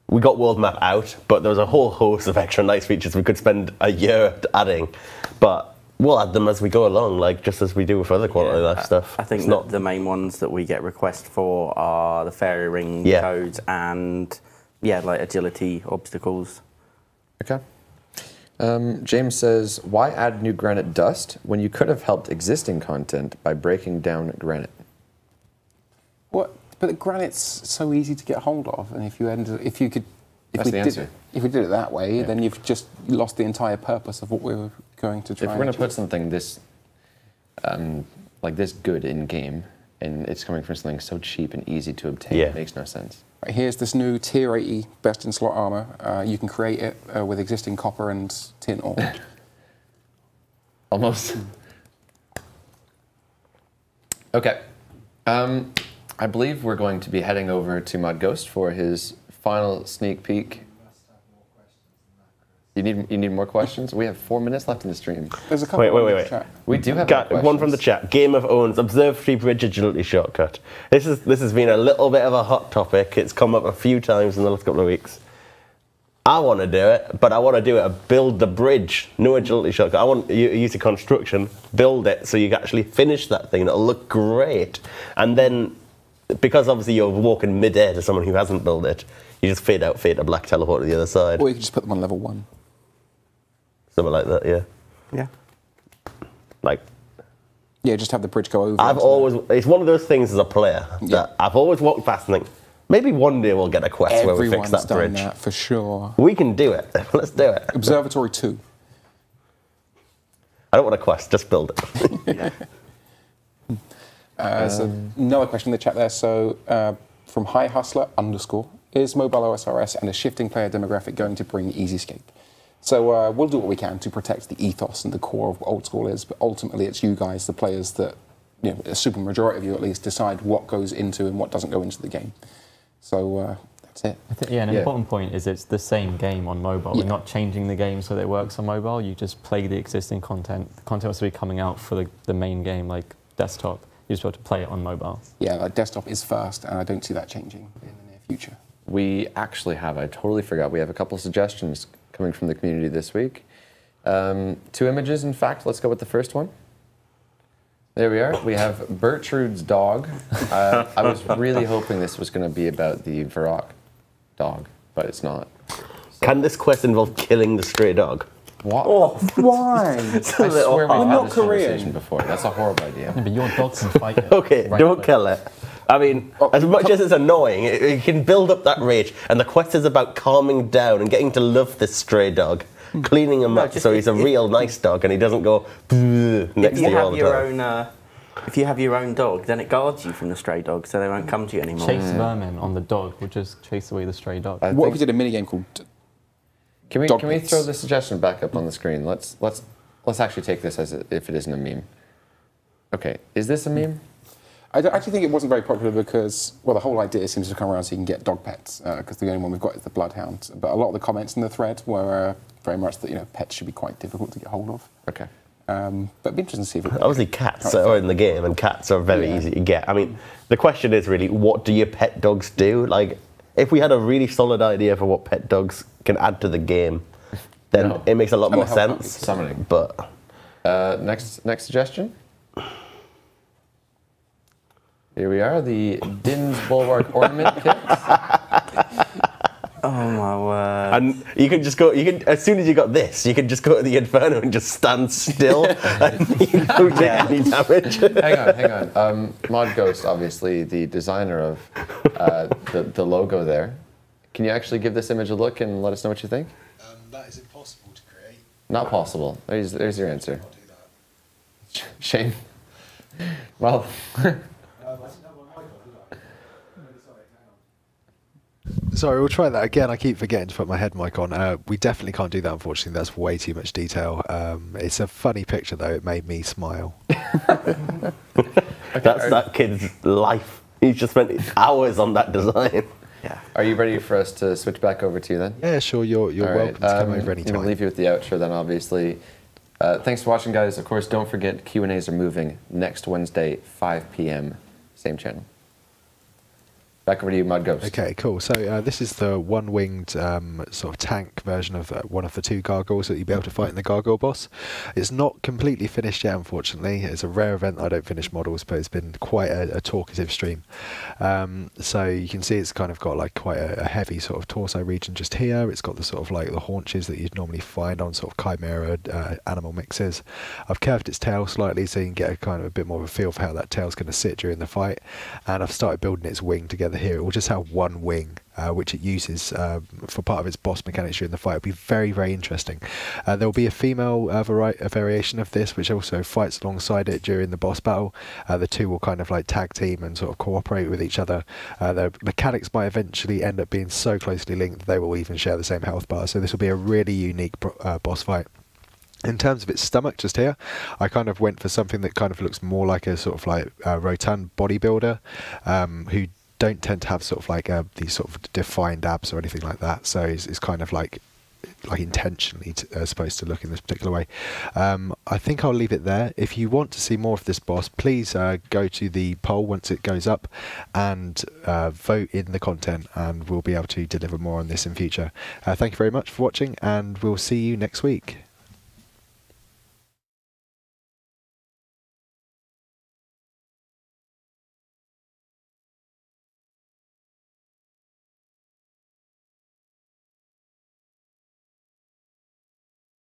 we got world map out, but there was a whole host of extra nice features we could spend a year adding. But we'll add them as we go along, like just as we do with other quality of life stuff. I think the main ones that we get requests for are the fairy ring codes and like agility obstacles. Okay. James says, why add new granite dust when you could have helped existing content by breaking down granite? What? But the granite's so easy to get hold of, and if we did it that way, then you've just lost the entire purpose of what we were going to try. If we're going to put something this, like this good in game, and it's coming from something so cheap and easy to obtain, it makes no sense. Right, here's this new tier 80 best in slot armor. You can create it with existing copper and tin ore. Almost. Okay. I believe we're going to be heading over to Mod Ghost for his final sneak peek. You need more questions? We have 4 minutes left in the stream. There's a couple in the chat. We do have one from the chat. Game of Owns, Observatory Bridge Agility Shortcut. This has been a little bit of a hot topic. It's come up a few times in the last couple of weeks. I want to do it, but I want to do it, build the bridge, no agility shortcut. I want you to use a construction, build it so you can actually finish that thing. It'll look great. And then, because obviously you're walking mid-air to someone who hasn't built it, you just fade out, fade to black, teleport to the other side. Or you can just put them on level 1. Something like that, yeah. Yeah. Yeah, just have the bridge go over. It's one of those things as a player that I've always walked past and think, maybe one day we'll get a quest where we fix that bridge. Everyone's done that, for sure. We can do it. Let's do it. Observatory 2. I don't want a quest, just build it. So another question in the chat there. So from High Hustler _ is mobile OSRS and a shifting player demographic going to bring EasyScape? So we'll do what we can to protect the ethos and the core of what Old School is, but ultimately it's you guys, the players, that, you know, a super majority of you at least, decide what goes into and what doesn't go into the game. So that's it. An important point is it's the same game on mobile. We're not changing the game so that it works on mobile. You just play the existing content. The content will be coming out for the main game, like desktop. You just have to play it on mobile. Yeah, like desktop is first, and I don't see that changing in the near future. We actually have, I totally forgot, we have a couple of suggestions coming from the community this week. 2 images, in fact. Let's go with the first one. There we are. We have Bertrude's dog. I was really hoping this was going to be about the Varrock dog, but it's not. So. Can this quest involve killing the stray dog? What? Oh, why? I swear we've had this Korean. conversation before. That's a horrible idea. Yeah, but your dog can fight it. Okay, don't kill it. I mean, as much as it's annoying, it can build up that rage, and the quest is about calming down and getting to love this stray dog, cleaning him up so he's a real nice dog and he doesn't go next to you all the time. If you have your own dog, then it guards you from the stray dog, so they won't come to you anymore. Chase vermin on the dog will just chase away the stray dog. What if we did a minigame called Can we throw the suggestion back up on the screen? Let's actually take this as if it isn't a meme. Okay, is this a meme? I actually think it wasn't very popular because, well, the whole idea seems to come around so you can get dog pets, because the only one we've got is the bloodhound. But a lot of the comments in the thread were very much that, you know, pets should be quite difficult to get hold of. Okay. But it'd be interesting to see if it Obviously cats are in the game, and cats are very easy to get. I mean, the question is really, what do your pet dogs do? Like, if we had a really solid idea for what pet dogs can add to the game, then it makes a lot more sense. Summoning. But next suggestion. Here we are, the Din's Bulwark Ornament Kit. Oh my word. And you can just go, as soon as you got this, you can just go to the Inferno and just stand still and you don't take any damage. Hang on. Mod Ghost, obviously the designer of the logo there. Can you actually give this image a look and let us know what you think? That is impossible to create. Not possible. There's your answer. I'll do that. Shane? Well, I didn't have my mic on, did I? Sorry, hang on. Sorry, we'll try that again. I keep forgetting to put my head mic on. We definitely can't do that, unfortunately. That's way too much detail. It's a funny picture, though. It made me smile. That's that kid's life. He's just spent hours on that design. Yeah. are you ready for us to switch back over to you then? Yeah, sure. You're All welcome to come over We'll anytime. leave you with the outro then, obviously. Thanks for watching, guys. Of course, don't forget Q&As are moving next Wednesday, 5 p.m. Same channel. Back over to you, Mud Ghost. Okay, cool. So this is the one-winged sort of tank version of one of the two gargoyles that you'll be able to fight in the Gargoyle boss. It's not completely finished yet, unfortunately. It's a rare event that I don't finish models, but it's been quite a talkative stream. So you can see it's kind of got like quite a heavy sort of torso region just here. It's got the sort of like the haunches that you'd normally find on sort of chimera animal mixes. I've curved its tail slightly so you can get a kind of a bit more of a feel for how that tail's going to sit during the fight. And I've started building its wing together here. It will just have one wing, which it uses for part of its boss mechanics during the fight. It'll be very, very interesting. There will be a female variation of this, which also fights alongside it during the boss battle. The two will kind of like tag team and sort of cooperate with each other. The mechanics might eventually end up being so closely linked that they will even share the same health bar. So this will be a really unique boss fight. In terms of its stomach, just here, I kind of went for something that kind of looks more like a sort of like rotund bodybuilder who don't tend to have sort of like these sort of defined abs or anything like that. So it's kind of like intentionally supposed to look in this particular way. I think I'll leave it there. If you want to see more of this boss, please go to the poll once it goes up and vote in the content, and we'll be able to deliver more on this in future. Thank you very much for watching, and we'll see you next week.